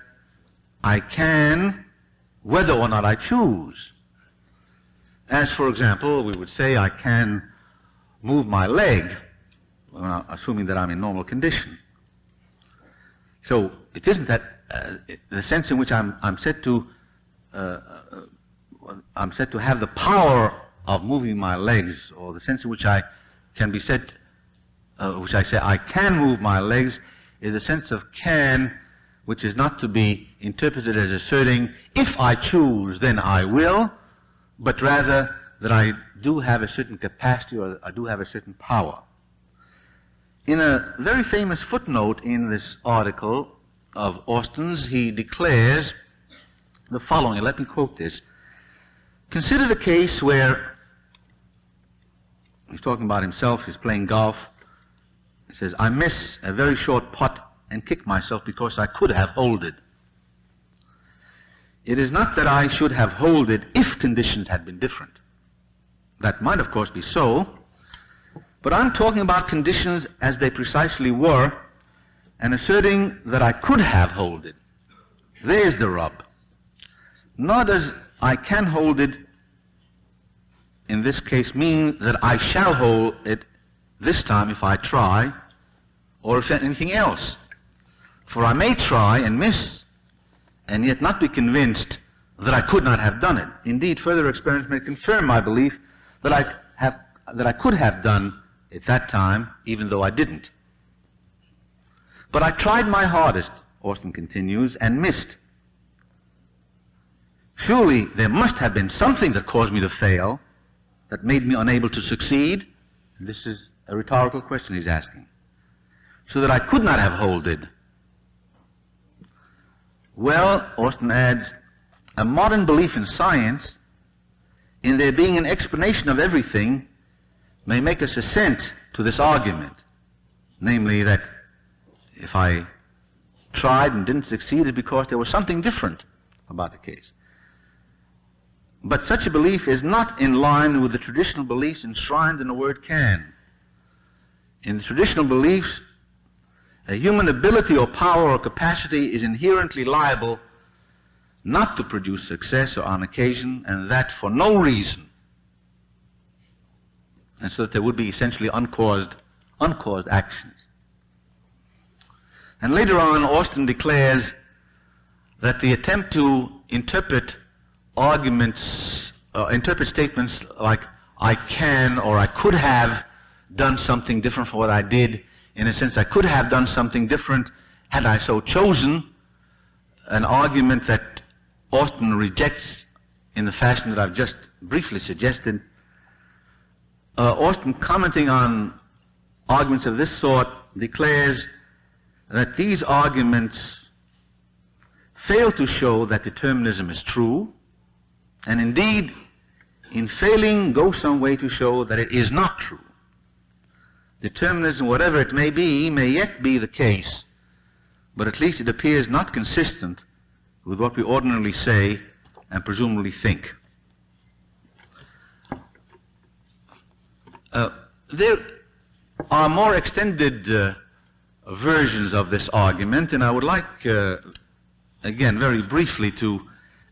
I can whether or not I choose. As, for example, we would say "I can move my leg," assuming that I'm in normal condition. So it isn't that the sense in which I'm said to have the power of moving my legs, or the sense in which I can be said, which I say "I can move my legs," is a sense of "can" which is not to be interpreted as asserting "if I choose then I will," but rather that I do have a certain capacity, or I do have a certain power. In a very famous footnote in this article of Austin's, he declares the following, and let me quote this. "Consider the case where," he's talking about himself, he's playing golf, he says, "I miss a very short putt and kick myself because I could have holed it. It is not that I should have holed it if conditions had been different. That might, of course, be so, but I'm talking about conditions as they precisely were and asserting that I could have holed it. There's the rub. Nor does I can hold it in this case mean that I shall hold it this time if I try, or if anything else. For I may try and miss, and yet not be convinced that I could not have done it. Indeed, further experience may confirm my belief that I could have done it that time, even though I didn't." But I tried my hardest, Austin continues, and missed. Surely there must have been something that caused me to fail, that made me unable to succeed. And this is a rhetorical question he's asking. So that I could not have holded. Well, Austin adds, a modern belief in science, in there being an explanation of everything, may make us assent to this argument, namely that if I tried and didn't succeed, it's because there was something different about the case. But such a belief is not in line with the traditional beliefs enshrined in the word can. In the traditional beliefs, a human ability or power or capacity is inherently liable not to produce success or on occasion, and that for no reason. And so that there would be essentially uncaused actions. And later on, Austin declares that the attempt to interpret arguments, interpret statements like I can or I could have done something different from what I did, in a sense I could have done something different had I so chosen, an argument that Austin rejects in the fashion that I've just briefly suggested. Austin, commenting on arguments of this sort, declares that these arguments fail to show that determinism is true, and indeed, in failing, go some way to show that it is not true. Determinism, whatever it may be, may yet be the case, but at least it appears not consistent with what we ordinarily say and presumably think. There are more extended versions of this argument, and I would like, again, very briefly to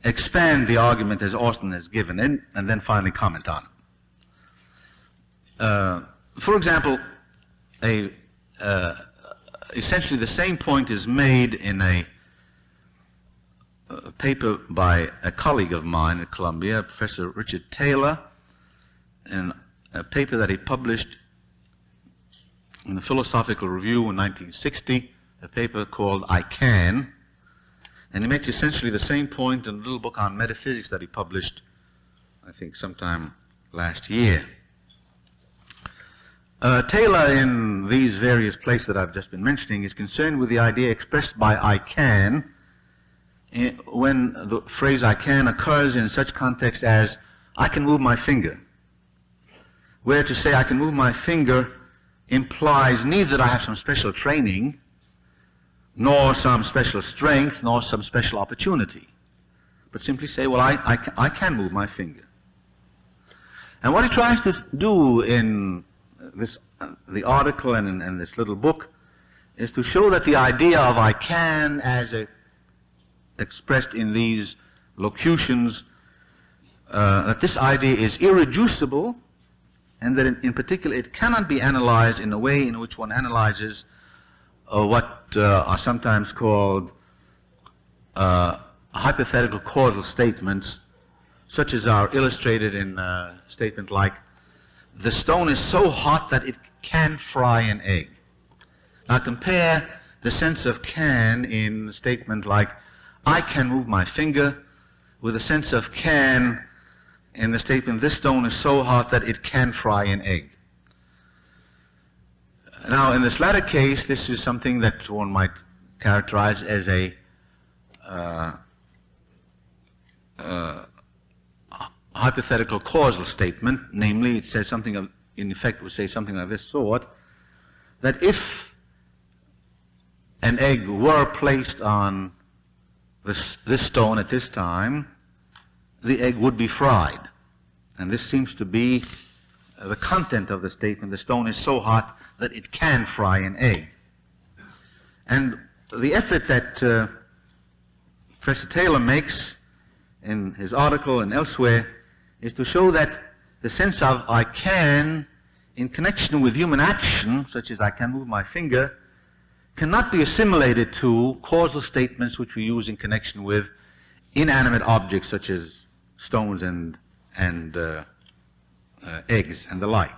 expand the argument as Austin has given it, and then finally comment on it. For example, essentially the same point is made in a paper by a colleague of mine at Columbia, Professor Richard Taylor, in a paper that he published in the Philosophical Review in 1960, a paper called I Can, and he makes essentially the same point in a little book on metaphysics that he published, I think, sometime last year. Taylor, in these various places that I've just been mentioning, is concerned with the idea expressed by I can, when the phrase I can occurs in such context as I can move my finger, where to say I can move my finger implies neither that I have some special training, nor some special strength, nor some special opportunity, but simply say, well, I can move my finger. And what he tries to do in the article and in this little book is to show that the idea of I can, as expressed in these locutions, that this idea is irreducible, and that in particular it cannot be analyzed in a way in which one analyzes what are sometimes called hypothetical causal statements, such as are illustrated in a statement like, the stone is so hot that it can fry an egg. Now compare the sense of can in a statement like, I can move my finger, with the sense of can in the statement, this stone is so hot that it can fry an egg. Now, in this latter case, this is something that one might characterize as a hypothetical causal statement, namely, it says something of, in effect, would say something of this sort, that if an egg were placed on this stone at this time, the egg would be fried. And this seems to be the content of the statement, the stone is so hot that it can fry an egg. And the effort that Professor Taylor makes in his article and elsewhere is to show that the sense of I can, in connection with human action, such as I can move my finger, cannot be assimilated to causal statements which we use in connection with inanimate objects such as stones and eggs and the like.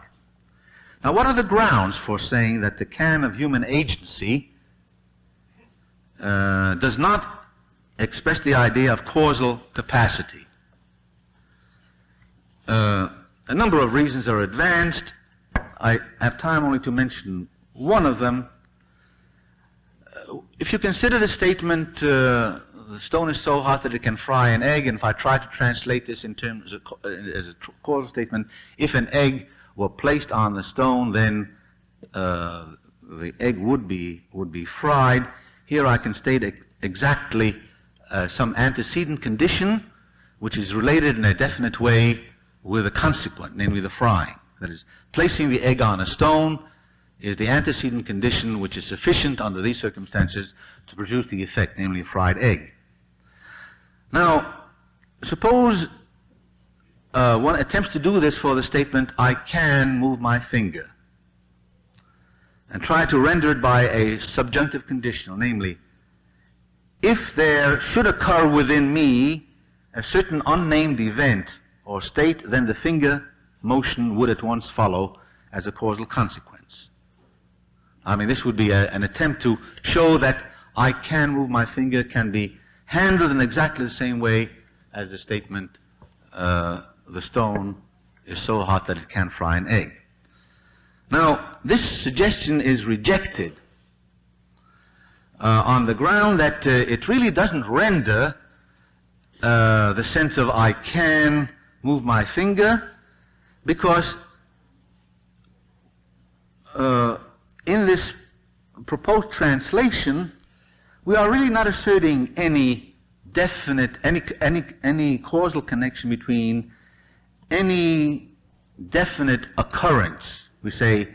Now, what are the grounds for saying that the can of human agency does not express the idea of causal capacity. A number of reasons are advanced. I have time only to mention one of them. If you consider the statement, the stone is so hot that it can fry an egg, and if I try to translate this in terms of, as a causal statement, if an egg were placed on the stone, then the egg would be fried. Here I can state exactly some antecedent condition which is related in a definite way with a consequent, namely the frying. That is, placing the egg on a stone is the antecedent condition which is sufficient under these circumstances to produce the effect, namely a fried egg. Now, suppose one attempts to do this for the statement, I can move my finger, and try to render it by a subjunctive conditional, namely, if there should occur within me a certain unnamed event or state, then the finger motion would at once follow as a causal consequence. I mean, this would be an attempt to show that I can move my finger can be handled in exactly the same way as the statement, the stone is so hot that it can fry an egg. Now, this suggestion is rejected on the ground that it really doesn't render the sense of I can move my finger, because in this proposed translation, we are really not asserting any definite, any causal connection between any definite occurrence. We say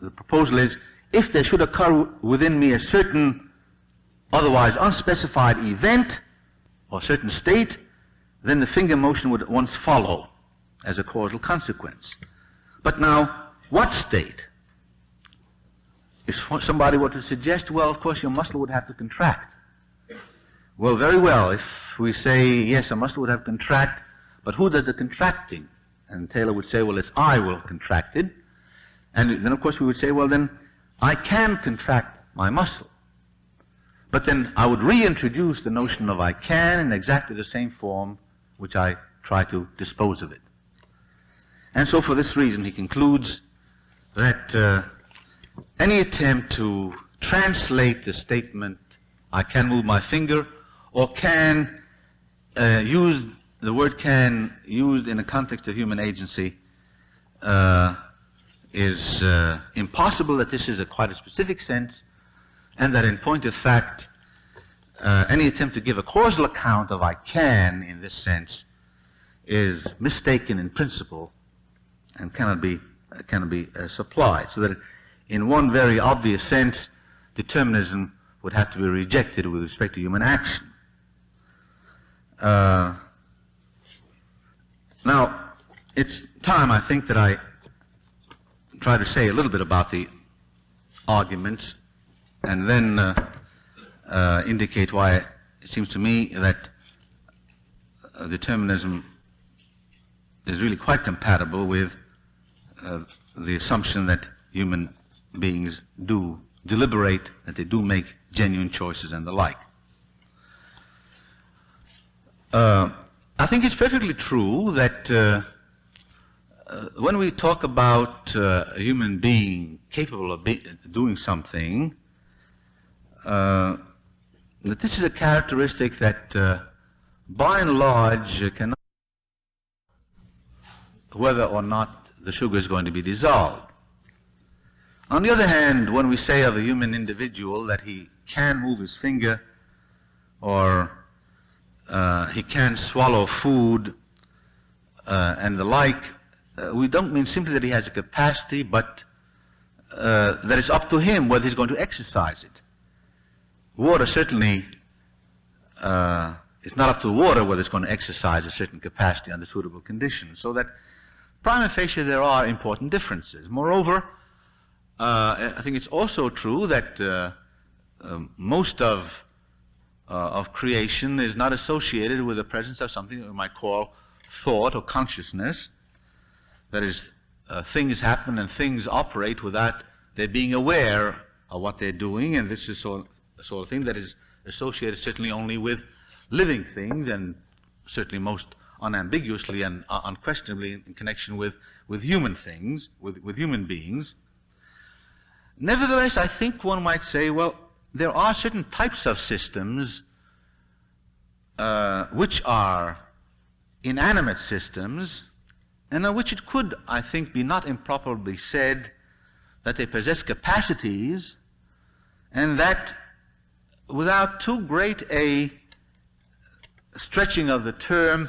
the proposal is, if there should occur within me a certain otherwise unspecified event or certain state, then the finger motion would at once follow as a causal consequence. But now, what state? If somebody were to suggest, well, of course, your muscle would have to contract. Well, very well. If we say, yes, a muscle would have to contract, but who does the contracting? And Taylor would say, well, it's I will contract it. And then, of course, we would say, well, then I can contract my muscle. But then I would reintroduce the notion of I can in exactly the same form which I try to dispose of it. And so for this reason, he concludes that any attempt to translate the statement, I can move my finger, or can, use the word can used in the context of human agency, is impossible, that this is quite a specific sense, and that in point of fact, any attempt to give a causal account of I can in this sense is mistaken in principle and cannot be supplied. So that in one very obvious sense, determinism would have to be rejected with respect to human action. Now, it's time, I think, that I try to say a little bit about the arguments and then indicate why it seems to me that determinism is really quite compatible with the assumption that human beings do deliberate, that they do make genuine choices and the like. I think it's perfectly true that when we talk about a human being capable of doing something, that this is a characteristic that by and large cannot, whether or not the sugar is going to be dissolved. On the other hand, when we say of a human individual that he can move his finger, or he can swallow food and the like, we don't mean simply that he has a capacity, but that it's up to him whether he's going to exercise it. Water certainly, it's not up to water whether it's going to exercise a certain capacity under suitable conditions. So that prima facie there are important differences. Moreover, I think it's also true that most of creation is not associated with the presence of something that we might call thought or consciousness. That is, things happen and things operate without their being aware of what they're doing, and this is the sort of thing that is associated certainly only with living things, and certainly most unambiguously and unquestionably in connection with human things, with human beings. Nevertheless, I think one might say, well, there are certain types of systems which are inanimate systems, and of which it could, I think, be not improperly said that they possess capacities, and that without too great a stretching of the term,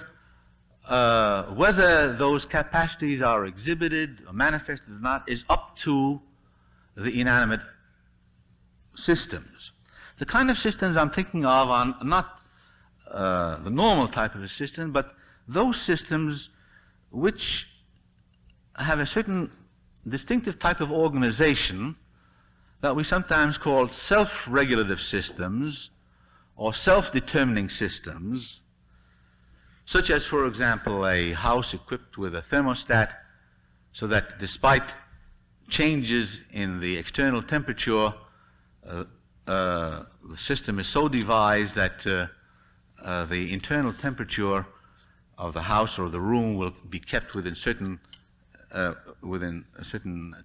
whether those capacities are exhibited or manifested or not is up to the inanimate systems. The kind of systems I'm thinking of are not the normal type of a system, but those systems which have a certain distinctive type of organization that we sometimes call self-regulative systems or self-determining systems, such as, for example, a house equipped with a thermostat, so that despite changes in the external temperature, the system is so devised that the internal temperature of the house or the room will be kept within certain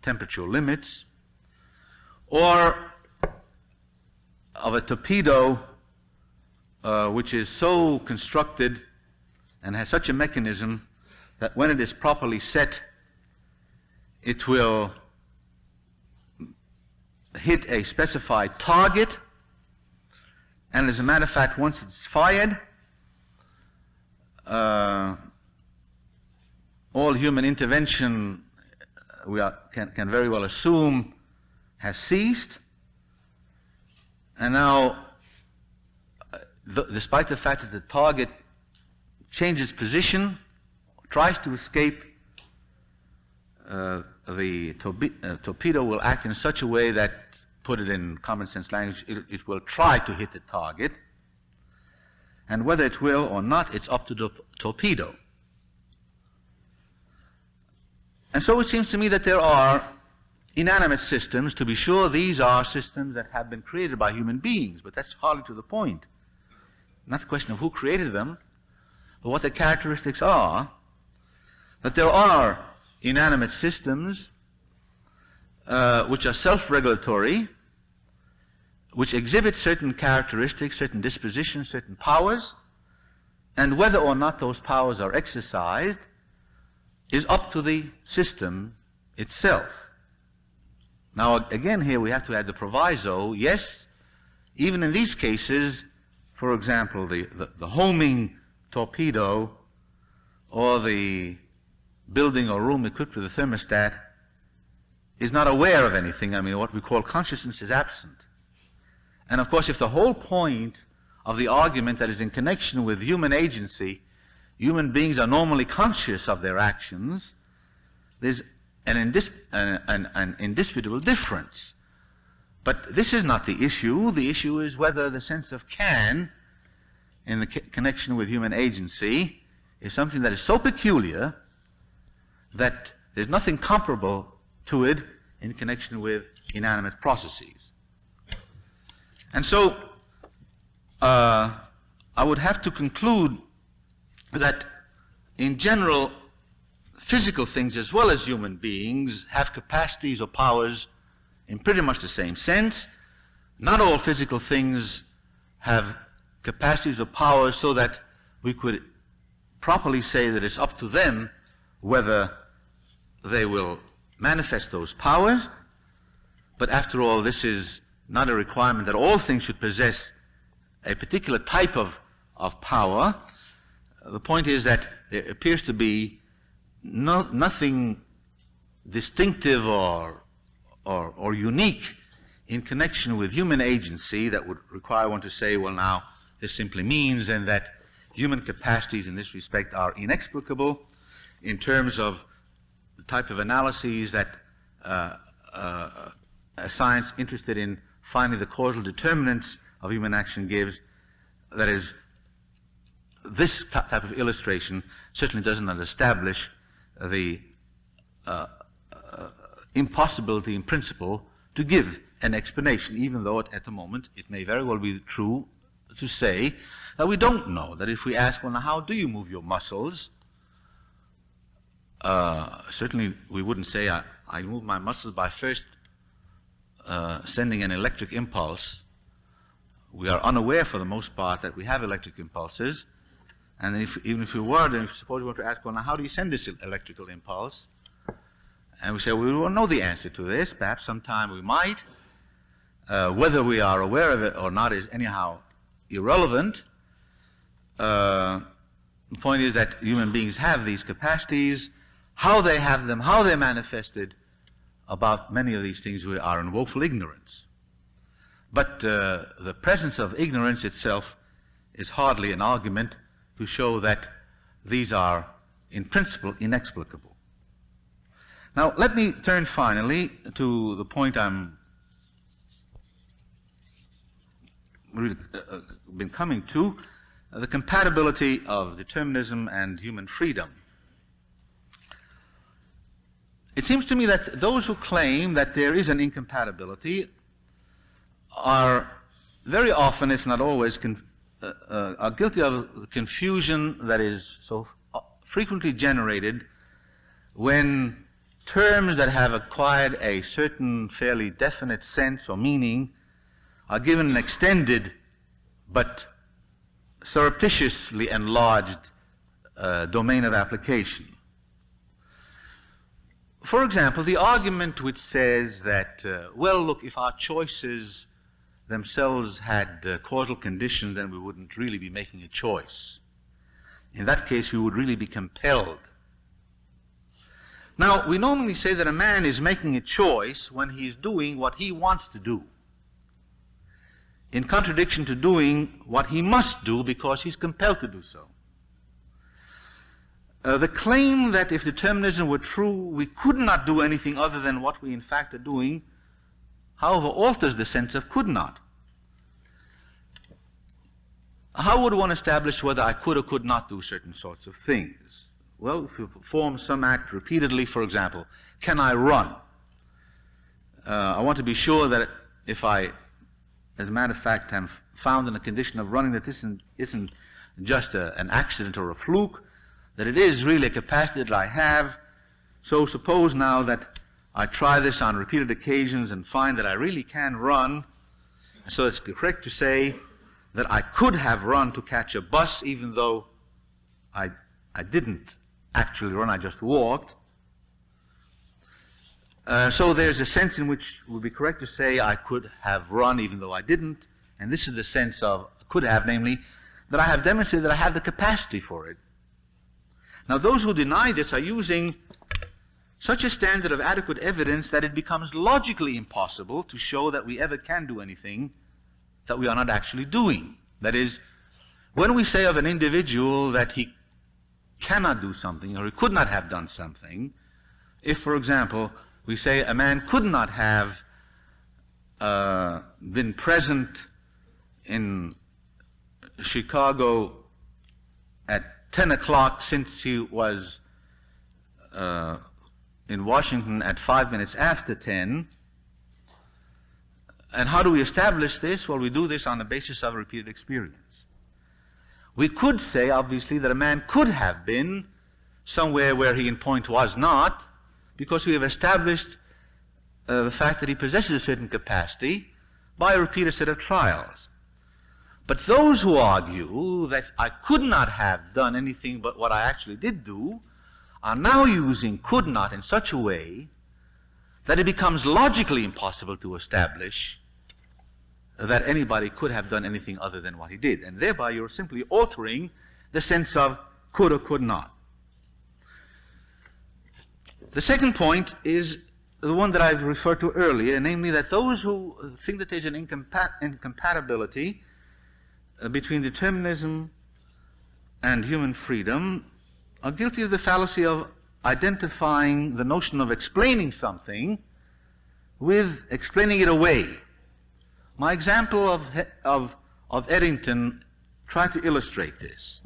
temperature limits, or of a torpedo which is so constructed and has such a mechanism that when it is properly set, it will hit a specified target, and as a matter of fact, once it's fired, all human intervention, can very well assume, has ceased. And now, despite the fact that the target changes position, tries to escape, the torpedo will act in such a way that, put it in common sense language, it will try to hit the target. And whether it will or not, it's up to the torpedo. And so it seems to me that there are inanimate systems. To be sure, these are systems that have been created by human beings, but that's hardly to the point. Not the question of who created them, but what the characteristics are. That there are inanimate systems which are self-regulatory, which exhibit certain characteristics, certain dispositions, certain powers, and whether or not those powers are exercised is up to the system itself. Now, again, here we have to add the proviso, yes, even in these cases, for example, the homing torpedo or the building or room equipped with a thermostat is not aware of anything. I mean, what we call consciousness is absent. And of course, if the whole point of the argument that is in connection with human agency, human beings are normally conscious of their actions, there's an indisputable difference. But this is not the issue. The issue is whether the sense of can, in the connection with human agency, is something that is so peculiar that there's nothing comparable to it in connection with inanimate processes. And so I would have to conclude that in general, physical things as well as human beings have capacities or powers in pretty much the same sense. Not all physical things have capacities or powers so that we could properly say that it's up to them whether they will manifest those powers. But after all, this is not a requirement that all things should possess a particular type of power. The point is that there appears to be nothing distinctive or unique in connection with human agency that would require one to say, well, now, this simply means then that human capacities in this respect are inexplicable in terms of the type of analyses that a science interested in finding the causal determinants of human action gives. That is, this type of illustration certainly does not establish the impossibility in principle to give an explanation, even though at the moment it may very well be true to say that we don't know. That if we ask, well, now, how do you move your muscles? Certainly we wouldn't say I move my muscles by first sending an electric impulse. We are unaware for the most part that we have electric impulses. And even if we were, then suppose we want to ask, well, now, how do you send this electrical impulse? And we say, well, we won't know the answer to this. Perhaps sometime we might. Whether we are aware of it or not is anyhow irrelevant. The point is that human beings have these capacities. How they have them, how they're manifested, about many of these things we are in woeful ignorance. But the presence of ignorance itself is hardly an argument to show that these are, in principle, inexplicable. Now, let me turn finally to the point I'm really been coming to, the compatibility of determinism and human freedom. It seems to me that those who claim that there is an incompatibility are very often, if not always, are guilty of confusion that is so frequently generated when terms that have acquired a certain fairly definite sense or meaning are given an extended but surreptitiously enlarged domain of application. For example, the argument which says that, well, look, if our choices themselves had causal conditions, then we wouldn't really be making a choice. In that case, we would really be compelled. Now, we normally say that a man is making a choice when he's doing what he wants to do, in contradiction to doing what he must do because he's compelled to do so. The claim that if determinism were true, we could not do anything other than what we in fact are doing, however, alters the sense of could not. How would one establish whether I could or could not do certain sorts of things? Well, if you perform some act repeatedly, for example, can I run? I want to be sure that if I, as a matter of fact, am found in a condition of running, that this isn't just an accident or a fluke, that it is really a capacity that I have. So suppose now that I try this on repeated occasions and find that I really can run, so it's correct to say that I could have run to catch a bus even though I didn't actually run, I just walked. So there's a sense in which it would be correct to say I could have run even though I didn't, and this is the sense of could have, namely, that I have demonstrated that I have the capacity for it. Now, those who deny this are using such a standard of adequate evidence that it becomes logically impossible to show that we ever can do anything that we are not actually doing. That is, when we say of an individual that he cannot do something or he could not have done something, if, for example, we say a man could not have been present in Chicago at 10 o'clock since he was in Washington at 5 minutes after 10. And how do we establish this? Well, we do this on the basis of repeated experience. We could say, obviously, that a man could have been somewhere where he in point was not, because we have established the fact that he possesses a certain capacity by a repeated set of trials. But those who argue that I could not have done anything but what I actually did do are now using could not in such a way that it becomes logically impossible to establish that anybody could have done anything other than what he did. And thereby you're simply altering the sense of could or could not. The second point is the one that I've referred to earlier, namely that those who think that there's an incompatibility between determinism and human freedom are guilty of the fallacy of identifying the notion of explaining something with explaining it away. My example of Eddington tried to illustrate this.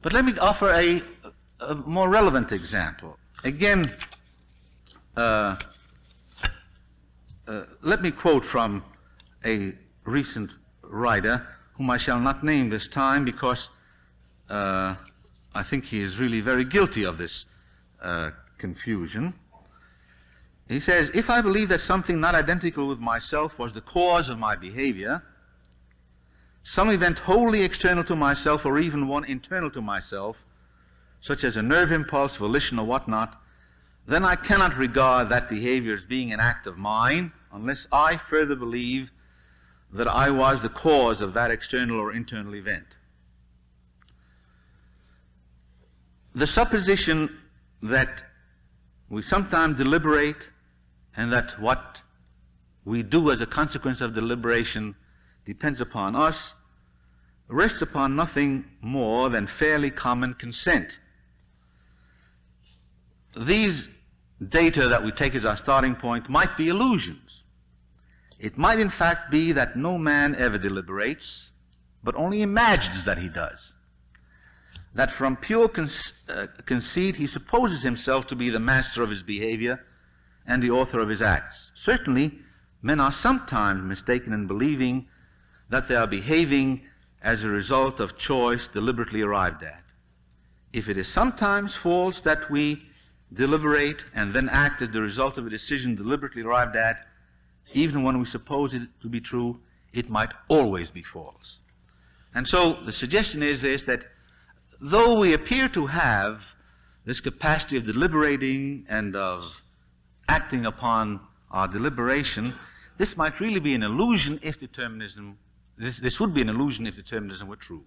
But let me offer a more relevant example. Again, let me quote from a recent writer whom I shall not name this time because I think he is really very guilty of this confusion. He says, if I believe that something not identical with myself was the cause of my behavior, some event wholly external to myself or even one internal to myself, such as a nerve impulse, volition, or whatnot, then I cannot regard that behavior as being an act of mine unless I further believe that I was the cause of that external or internal event. The supposition that we sometimes deliberate and that what we do as a consequence of deliberation depends upon us rests upon nothing more than fairly common consent. These data that we take as our starting point might be illusions. It might in fact be that no man ever deliberates, but only imagines that he does. That from pure conceit he supposes himself to be the master of his behavior and the author of his acts. Certainly, men are sometimes mistaken in believing that they are behaving as a result of choice deliberately arrived at. If it is sometimes false that we deliberate and then act as the result of a decision deliberately arrived at, even when we suppose it to be true, it might always be false. And so the suggestion is this, that though we appear to have this capacity of deliberating and of acting upon our deliberation, this might really be an illusion if determinism, this would be an illusion if determinism were true.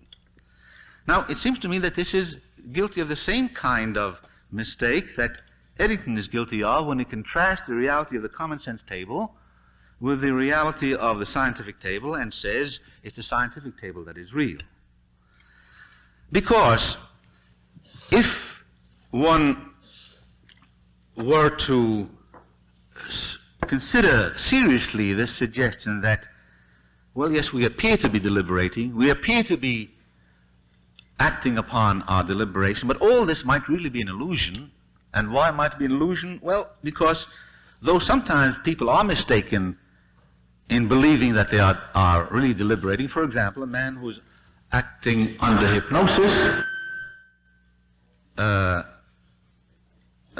Now, it seems to me that this is guilty of the same kind of mistake that Eddington is guilty of when he contrasts the reality of the common sense table with the reality of the scientific table and says it's the scientific table that is real. Because if one were to consider seriously this suggestion that, well, yes, we appear to be deliberating, we appear to be acting upon our deliberation, but all this might really be an illusion. And why might it be an illusion? Well, because though sometimes people are mistaken in believing that they are really deliberating, for example, a man who's acting under hypnosis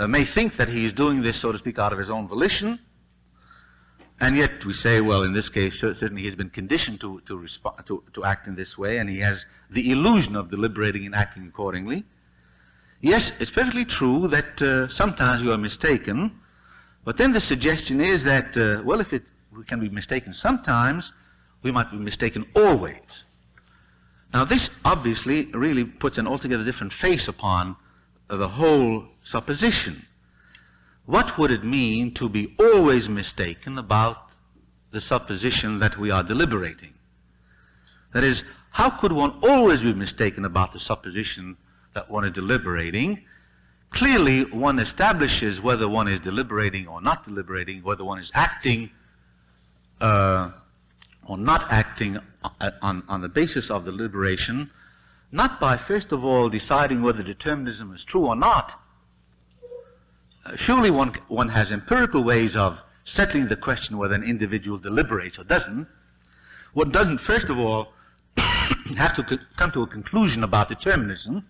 may think that he is doing this, so to speak, out of his own volition, and yet we say, well, in this case, certainly he's been conditioned to act in this way, and he has the illusion of deliberating and acting accordingly. Yes, it's perfectly true that sometimes you are mistaken, but then the suggestion is that, well, if we can be mistaken sometimes, we might be mistaken always. Now, this obviously really puts an altogether different face upon the whole supposition. What would it mean to be always mistaken about the supposition that we are deliberating? That is, how could one always be mistaken about the supposition that one is deliberating? Clearly, one establishes whether one is deliberating or not deliberating, whether one is acting or not acting on the basis of deliberation, not by, first of all, deciding whether determinism is true or not. Surely one has empirical ways of settling the question whether an individual deliberates or doesn't. One doesn't, first of all, have to come to a conclusion about determinism.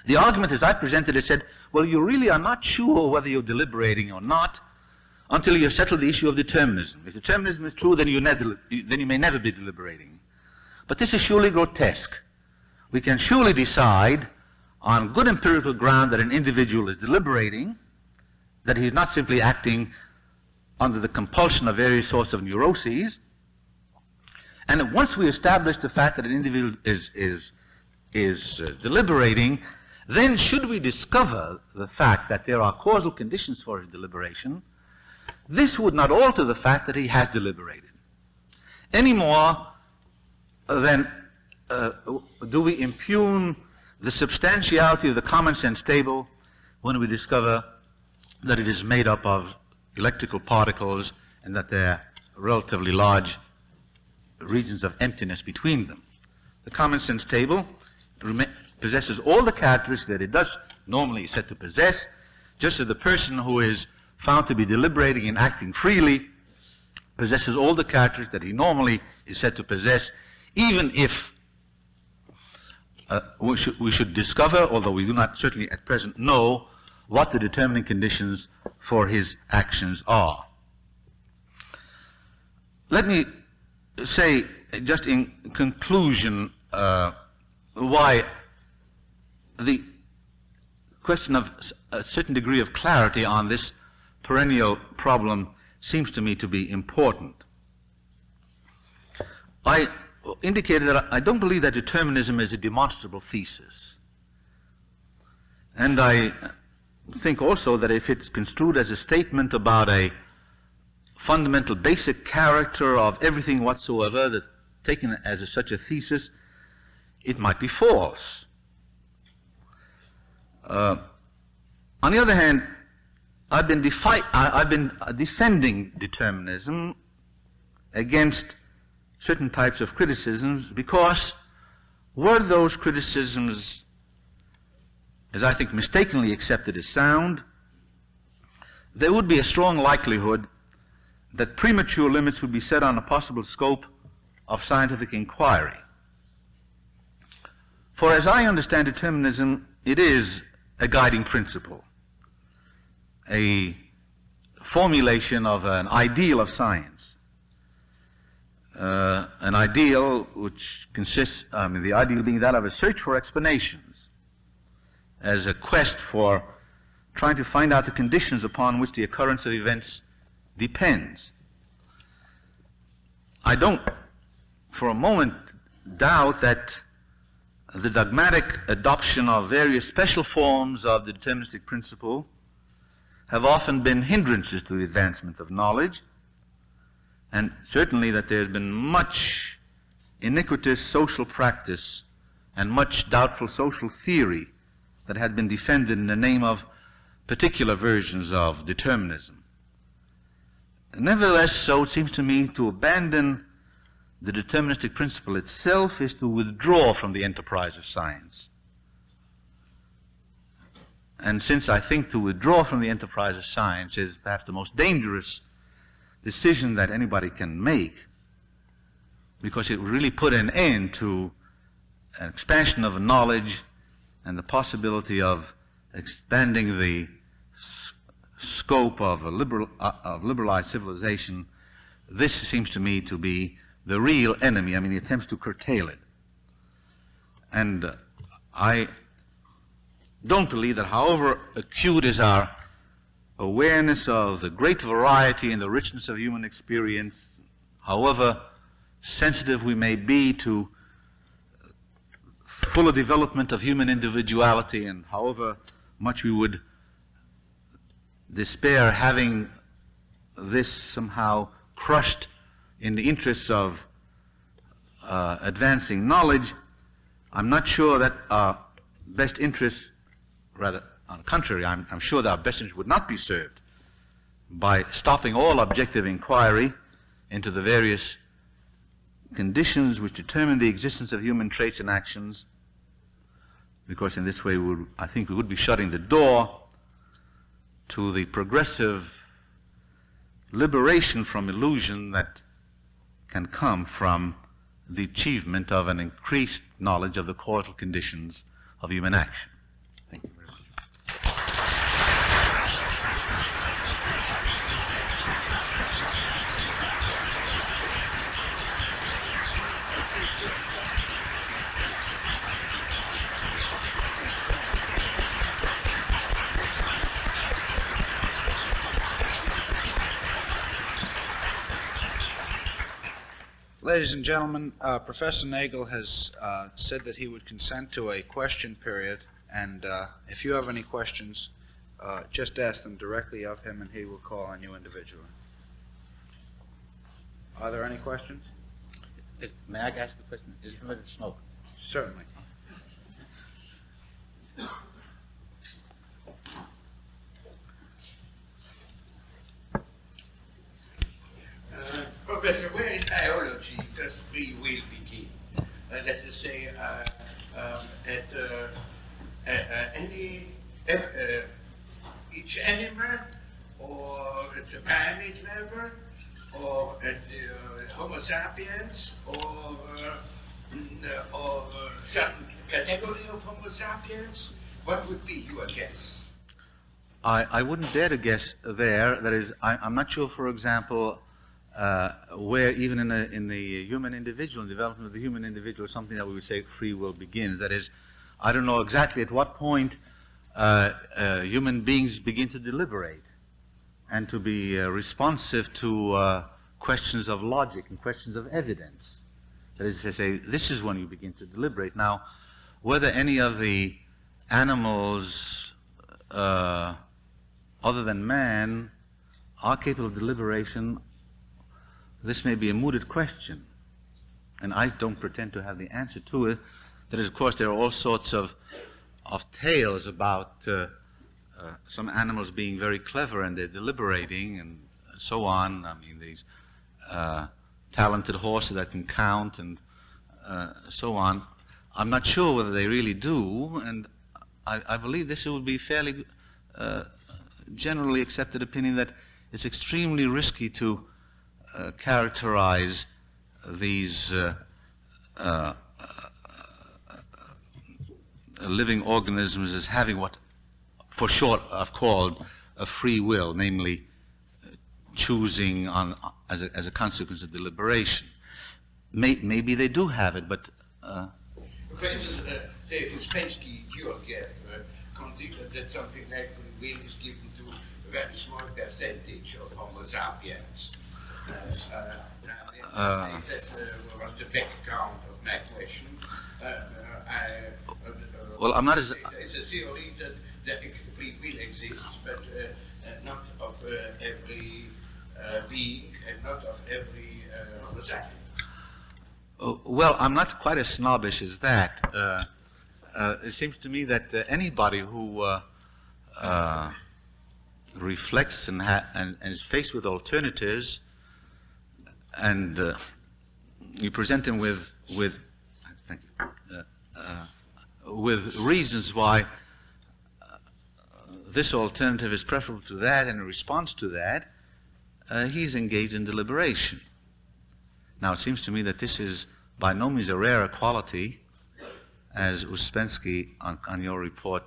The argument as I presented it said, well, you really are not sure whether you're deliberating or not until you have settled the issue of determinism. If determinism is true, then you may never be deliberating. But this is surely grotesque. We can surely decide on good empirical ground that an individual is deliberating, that he's not simply acting under the compulsion of various sorts of neuroses. And once we establish the fact that an individual is deliberating, then should we discover the fact that there are causal conditions for his deliberation, this would not alter the fact that he has deliberated. Any more than do we impugn the substantiality of the common sense table when we discover that it is made up of electrical particles and that there are relatively large regions of emptiness between them. The common sense table possesses all the characteristics that it does normally is said to possess, just as the person who is found to be deliberating and acting freely possesses all the characteristics that he normally is said to possess even if we should discover, although we do not certainly at present know, what the determining conditions for his actions are. Let me say, just in conclusion, why the question of a certain degree of clarity on this perennial problem seems to me to be important. I indicated that I don't believe that determinism is a demonstrable thesis. And I think also that if it's construed as a statement about a fundamental basic character of everything whatsoever, that taken as such a thesis, it might be false. On the other hand, I've been defending determinism against certain types of criticisms because were those criticisms, as I think, mistakenly accepted as sound, there would be a strong likelihood that premature limits would be set on a possible scope of scientific inquiry. For as I understand determinism, it is a guiding principle, a formulation of an ideal of science. An ideal which consists, the ideal being that of a search for explanations, as a quest for trying to find out the conditions upon which the occurrence of events depends. I don't for a moment doubt that the dogmatic adoption of various special forms of the deterministic principle have often been hindrances to the advancement of knowledge, and certainly that there's been much iniquitous social practice and much doubtful social theory that has been defended in the name of particular versions of determinism. Nevertheless, so it seems to me, to abandon the deterministic principle itself is to withdraw from the enterprise of science. And since I think to withdraw from the enterprise of science is perhaps the most dangerous decision that anybody can make, because it will really put an end to an expansion of knowledge and the possibility of expanding the scope of liberalized civilization, this seems to me to be the real enemy. I mean, the attempts to curtail it. And I don't believe that however acute is our awareness of the great variety and the richness of human experience, however sensitive we may be to fuller development of human individuality, and however much we would despair having this somehow crushed in the interests of advancing knowledge, I'm not sure that our best interests, rather on the contrary, I'm sure that our best interests would not be served by stopping all objective inquiry into the various conditions which determine the existence of human traits and actions, because in this way I think we would be shutting the door to the progressive liberation from illusion that can come from the achievement of an increased knowledge of the causal conditions of human action. Thank you very much. Ladies and gentlemen, Professor Nagel has said that he would consent to a question period, and if you have any questions, just ask them directly of him and he will call on you individually. Are there any questions? May I ask the question? Is it permitted to smoke? Certainly. Professor, where in biology does free will begin? Let us say at each animal, or at the primate level, or at the Homo sapiens, or or certain category of Homo sapiens? What would be your guess? I wouldn't dare to guess there. That is, I'm not sure, for example, where even in the human individual, development of the human individual, something that we would say free will begins. That is, I don't know exactly at what point human beings begin to deliberate and to be responsive to questions of logic and questions of evidence. That is to say, this is when you begin to deliberate. Now, whether any of the animals other than man are capable of deliberation, this may be a mooted question, and I don't pretend to have the answer to it. That is, of course, there are all sorts of tales about some animals being very clever and they're deliberating and so on. I mean, these talented horses that can count and so on. I'm not sure whether they really do, and I believe this would be fairly generally accepted opinion that it's extremely risky to characterize these living organisms as having what, for short, I've called a free will, namely choosing as a consequence of deliberation. Maybe they do have it, but... For instance, say Uspensky Georgiev considered that something like free will is given to a very small percentage of Homo sapiens. That was the background of my question. Well, I'm not as... It's a theory that free will exists, but not of every being and not of every Homo sapien. Well, I'm not quite as snobbish as that. It seems to me that anybody who reflects and is faced with alternatives, and you present him with thank you, with reasons why this alternative is preferable to that, and in response to that, he's engaged in deliberation. Now, it seems to me that this is by no means a rare quality, as Uspensky on your report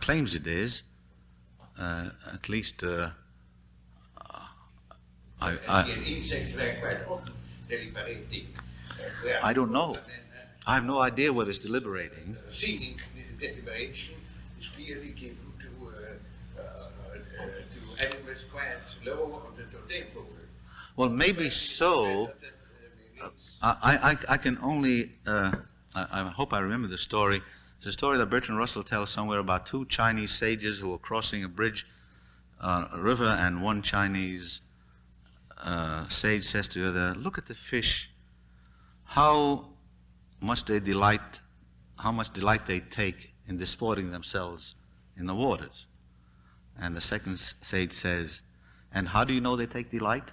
claims it is. At least I don't know. I have no idea whether it's deliberating. Seeming deliberation is clearly given to animals quite low on the totem pole. Well, maybe so. I can only, I hope I remember the story. It's a story that Bertrand Russell tells somewhere about two Chinese sages who were crossing a bridge, a river, and one Chinese sage says to the other, "Look at the fish, how much delight they take in disporting themselves in the waters." And the second sage says, "And how do you know they take delight?"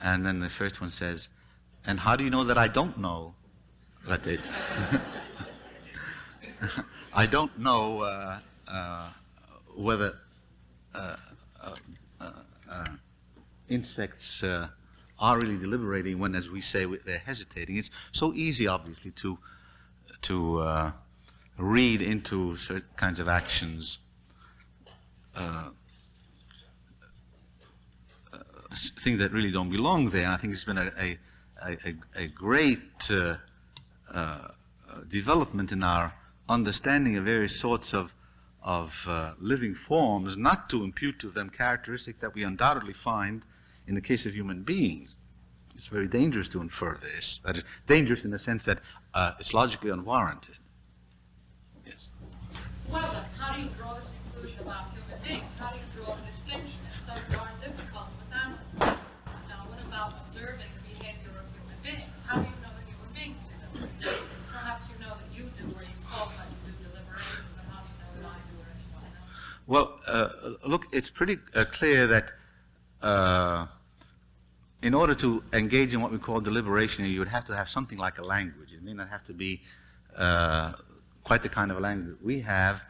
And then the first one says, "And how do you know that I don't know that they..." I don't know whether insects are really deliberating when, as we say, they're hesitating. It's so easy, obviously, to read into certain kinds of actions things that really don't belong there. And I think it's been a great development in our understanding of various sorts of living forms, not to impute to them characteristics that we undoubtedly find in the case of human beings. It's very dangerous to infer this. That is, dangerous in the sense that it's logically unwarranted. Yes. Well, then, how do you draw this conclusion about human beings? How do you draw the distinction? It's so darn difficult with animals. Now, what about observing the behavior of human beings? How do you know that human beings do? Perhaps you know that you do, or you call that you do deliberation, but how do you know that I do or anyone else? Well, look, it's pretty clear that in order to engage in what we call deliberation, you would have to have something like a language. It may not have to be quite the kind of a language we have.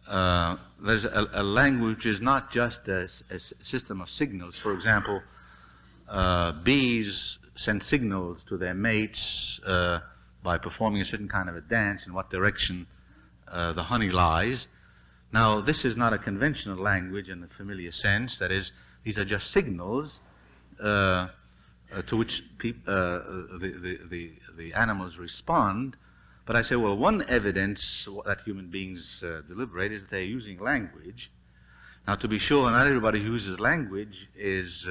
There's a language which is not just a system of signals. For example, bees send signals to their mates by performing a certain kind of a dance in what direction the honey lies. Now, this is not a conventional language in the familiar sense. That is, these are just signals to which the animals respond. But I say, well, one evidence that human beings deliberate is they're using language. Now, to be sure, not everybody who uses language is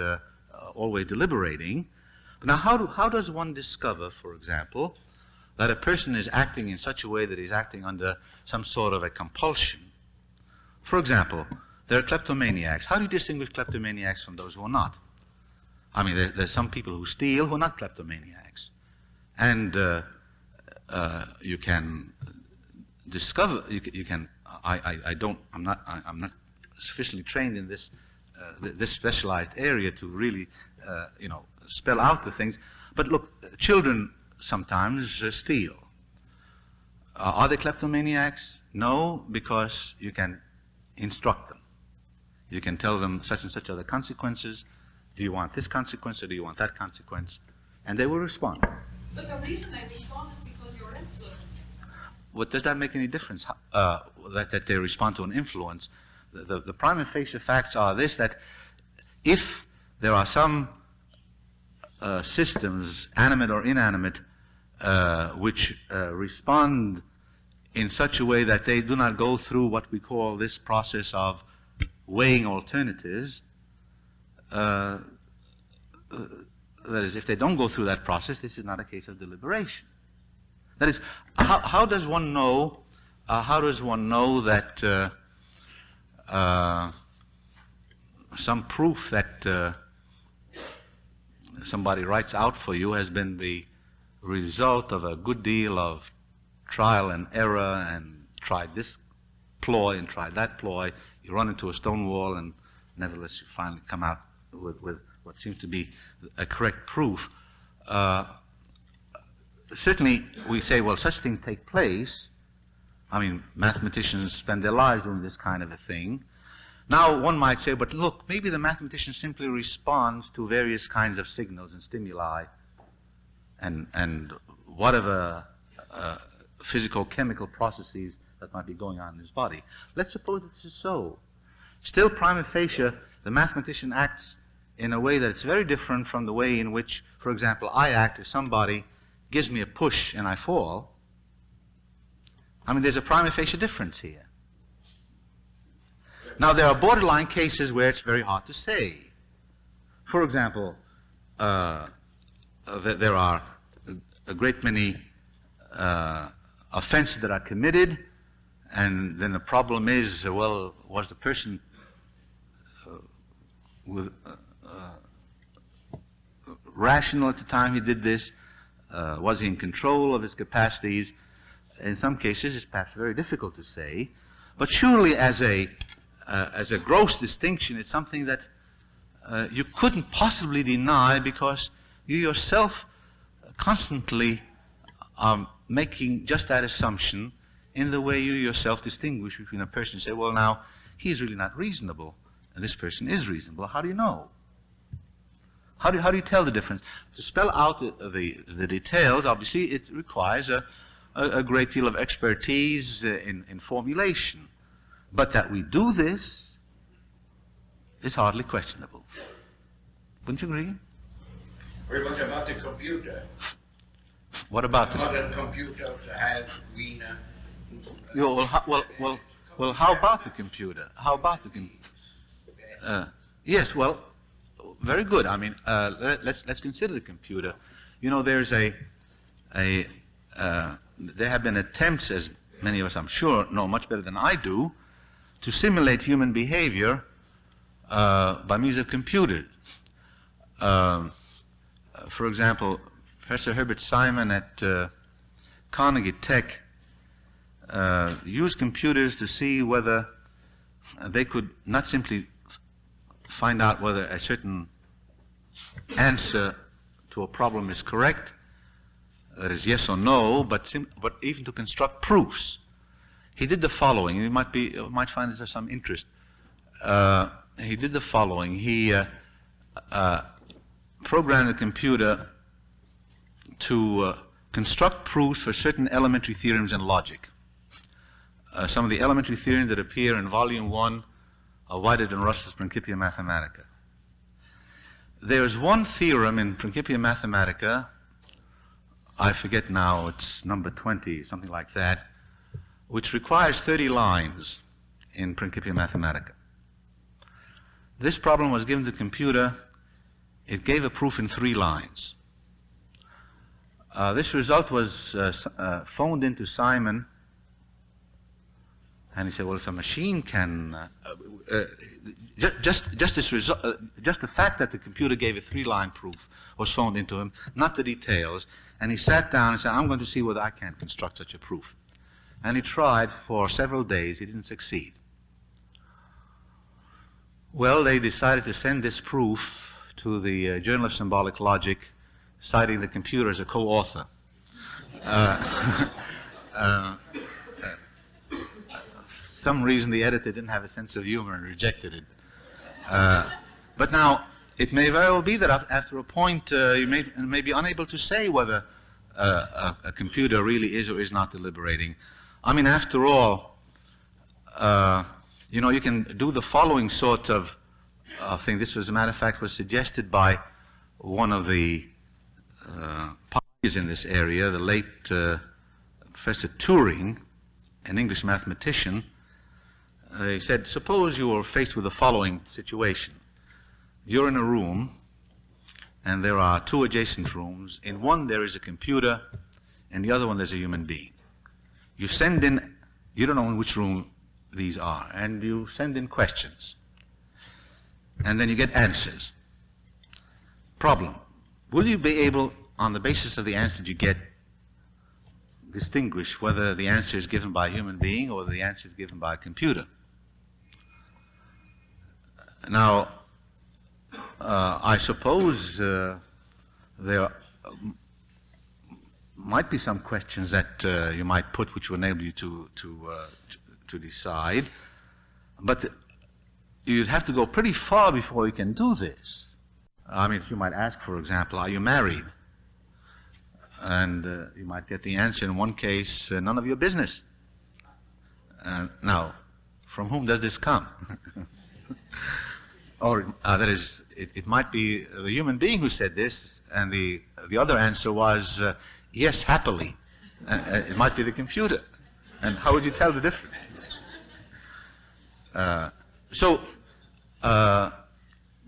always deliberating. But now, how does one discover, for example, that a person is acting in such a way that he's acting under some sort of a compulsion? For example, there are kleptomaniacs. How do you distinguish kleptomaniacs from those who are not? I mean, there's some people who steal who are not kleptomaniacs. And you can discover, I'm not sufficiently trained in this specialized area to really, spell out the things. But look, children sometimes steal. Are they kleptomaniacs? No, because you can instruct them. You can tell them such and such are the consequences. Do you want this consequence or do you want that consequence? And they will respond. But the reason they respond is because you're influencing. What does that make any difference? That they respond to an influence? The prima facie facts are this: that if there are some systems, animate or inanimate, which respond in such a way that they do not go through what we call this process of weighing alternatives, that is, if they don't go through that process, this is not a case of deliberation. That is, how does one know? That some proof that somebody writes out for you has been the result of a good deal of trial and error, and tried this ploy and tried that ploy. You run into a stone wall, and nevertheless you finally come out with what seems to be a correct proof. Certainly we say, well, such things take place. I mean, mathematicians spend their lives doing this kind of a thing. Now, one might say, but look, maybe the mathematician simply responds to various kinds of signals and stimuli and whatever physical, chemical processes that might be going on in his body. Let's suppose that this is so. Still, prima facie, the mathematician acts in a way that's very different from the way in which, for example, I act if somebody gives me a push and I fall. I mean, there's a prima facie difference here. Now, there are borderline cases where it's very hard to say. For example, there are a great many offenses that are committed, and then the problem is, well, was the person rational at the time he did this? Was he in control of his capacities? In some cases, it's perhaps very difficult to say, but surely as a gross distinction, it's something that you couldn't possibly deny, because you yourself constantly are making just that assumption in the way you yourself distinguish between a person and say, well, now, he's really not reasonable, and this person is reasonable. How do you know? How do you tell the difference? To spell out the details, obviously, it requires a great deal of expertise in formulation. But that we do this is hardly questionable. Wouldn't you agree? Well, what about the computer? What about it? Modern computers have Wiener. Well, how about the computer? How about the computer? Yes, well, very good. I mean, let's consider the computer. You know, there's there have been attempts, as many of us, I'm sure, know much better than I do, to simulate human behavior by means of computers. For example, Professor Herbert Simon at Carnegie Tech used computers to see whether they could not simply find out whether a certain answer to a problem is correct, that is yes or no, but even to construct proofs. He did the following. You might find this of some interest. He did the following. He programmed the computer to construct proofs for certain elementary theorems in logic. Some of the elementary theorems that appear in Volume 1 of Whitehead and Russell's Principia Mathematica. There's one theorem in Principia Mathematica, I forget now, it's number 20, something like that, which requires 30 lines in Principia Mathematica. This problem was given to the computer. It gave a proof in 3 lines. This result was phoned into Simon, and he said, well, if a machine can, just the fact that the computer gave a 3-line proof was phoned into him, not the details, and he sat down and said, I'm going to see whether I can construct such a proof. And he tried for several days. He didn't succeed. Well, they decided to send this proof to the Journal of Symbolic Logic, citing the computer as a co-author. Some reason the editor didn't have a sense of humor and rejected it. But now, it may very well be that after a point you may be unable to say whether a computer really is or is not deliberating. I mean, after all, you know, you can do the following sort of thing. This, as a matter of fact, was suggested by one of the pioneers in this area, the late Professor Turing, an English mathematician. He said, suppose you were faced with the following situation. You're in a room, and there are 2 adjacent rooms. In one there is a computer, and the other one there's a human being. You send in, you don't know in which room these are, and you send in questions. And then you get answers. Problem. Will you be able, on the basis of the answers you get, distinguish whether the answer is given by a human being or the answer is given by a computer? Now, I suppose there might be some questions that you might put which will enable you to decide, but you'd have to go pretty far before you can do this. I mean, you might ask, for example, are you married? And you might get the answer in one case, none of your business. Now, from whom does this come? Or that is, it might be the human being who said this, and the other answer was, yes, happily. It might be the computer. And how would you tell the difference? I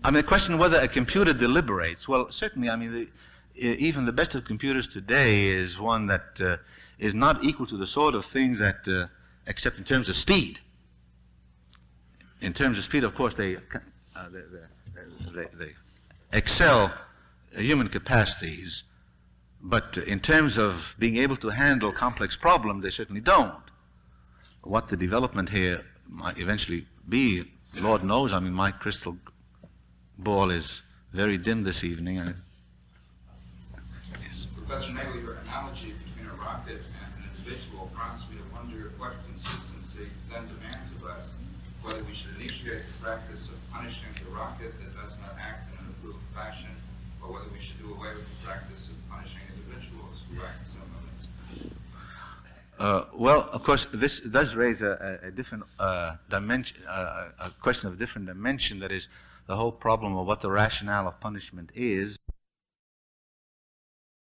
mean, the question whether a computer deliberates, well, certainly, I mean, even the best of computers today is one that is not equal to the sort of things that, except in terms of speed. In terms of speed, of course, they excel human capacities, but in terms of being able to handle complex problems, they certainly don't. What the development here might eventually be, Lord knows. I mean, my crystal ball is very dim this evening. Yes. Professor Nagel, your analogy between a rocket and an individual prompts me to wonder what consistency then demands of us, whether we should initiate the practice of punishing the rocket that does not act in an approved fashion, or whether we should do away with the practice of punishing individuals who act similarly. Well, of course, this does raise a different dimension, a question of a different dimension, that is the whole problem of what the rationale of punishment is.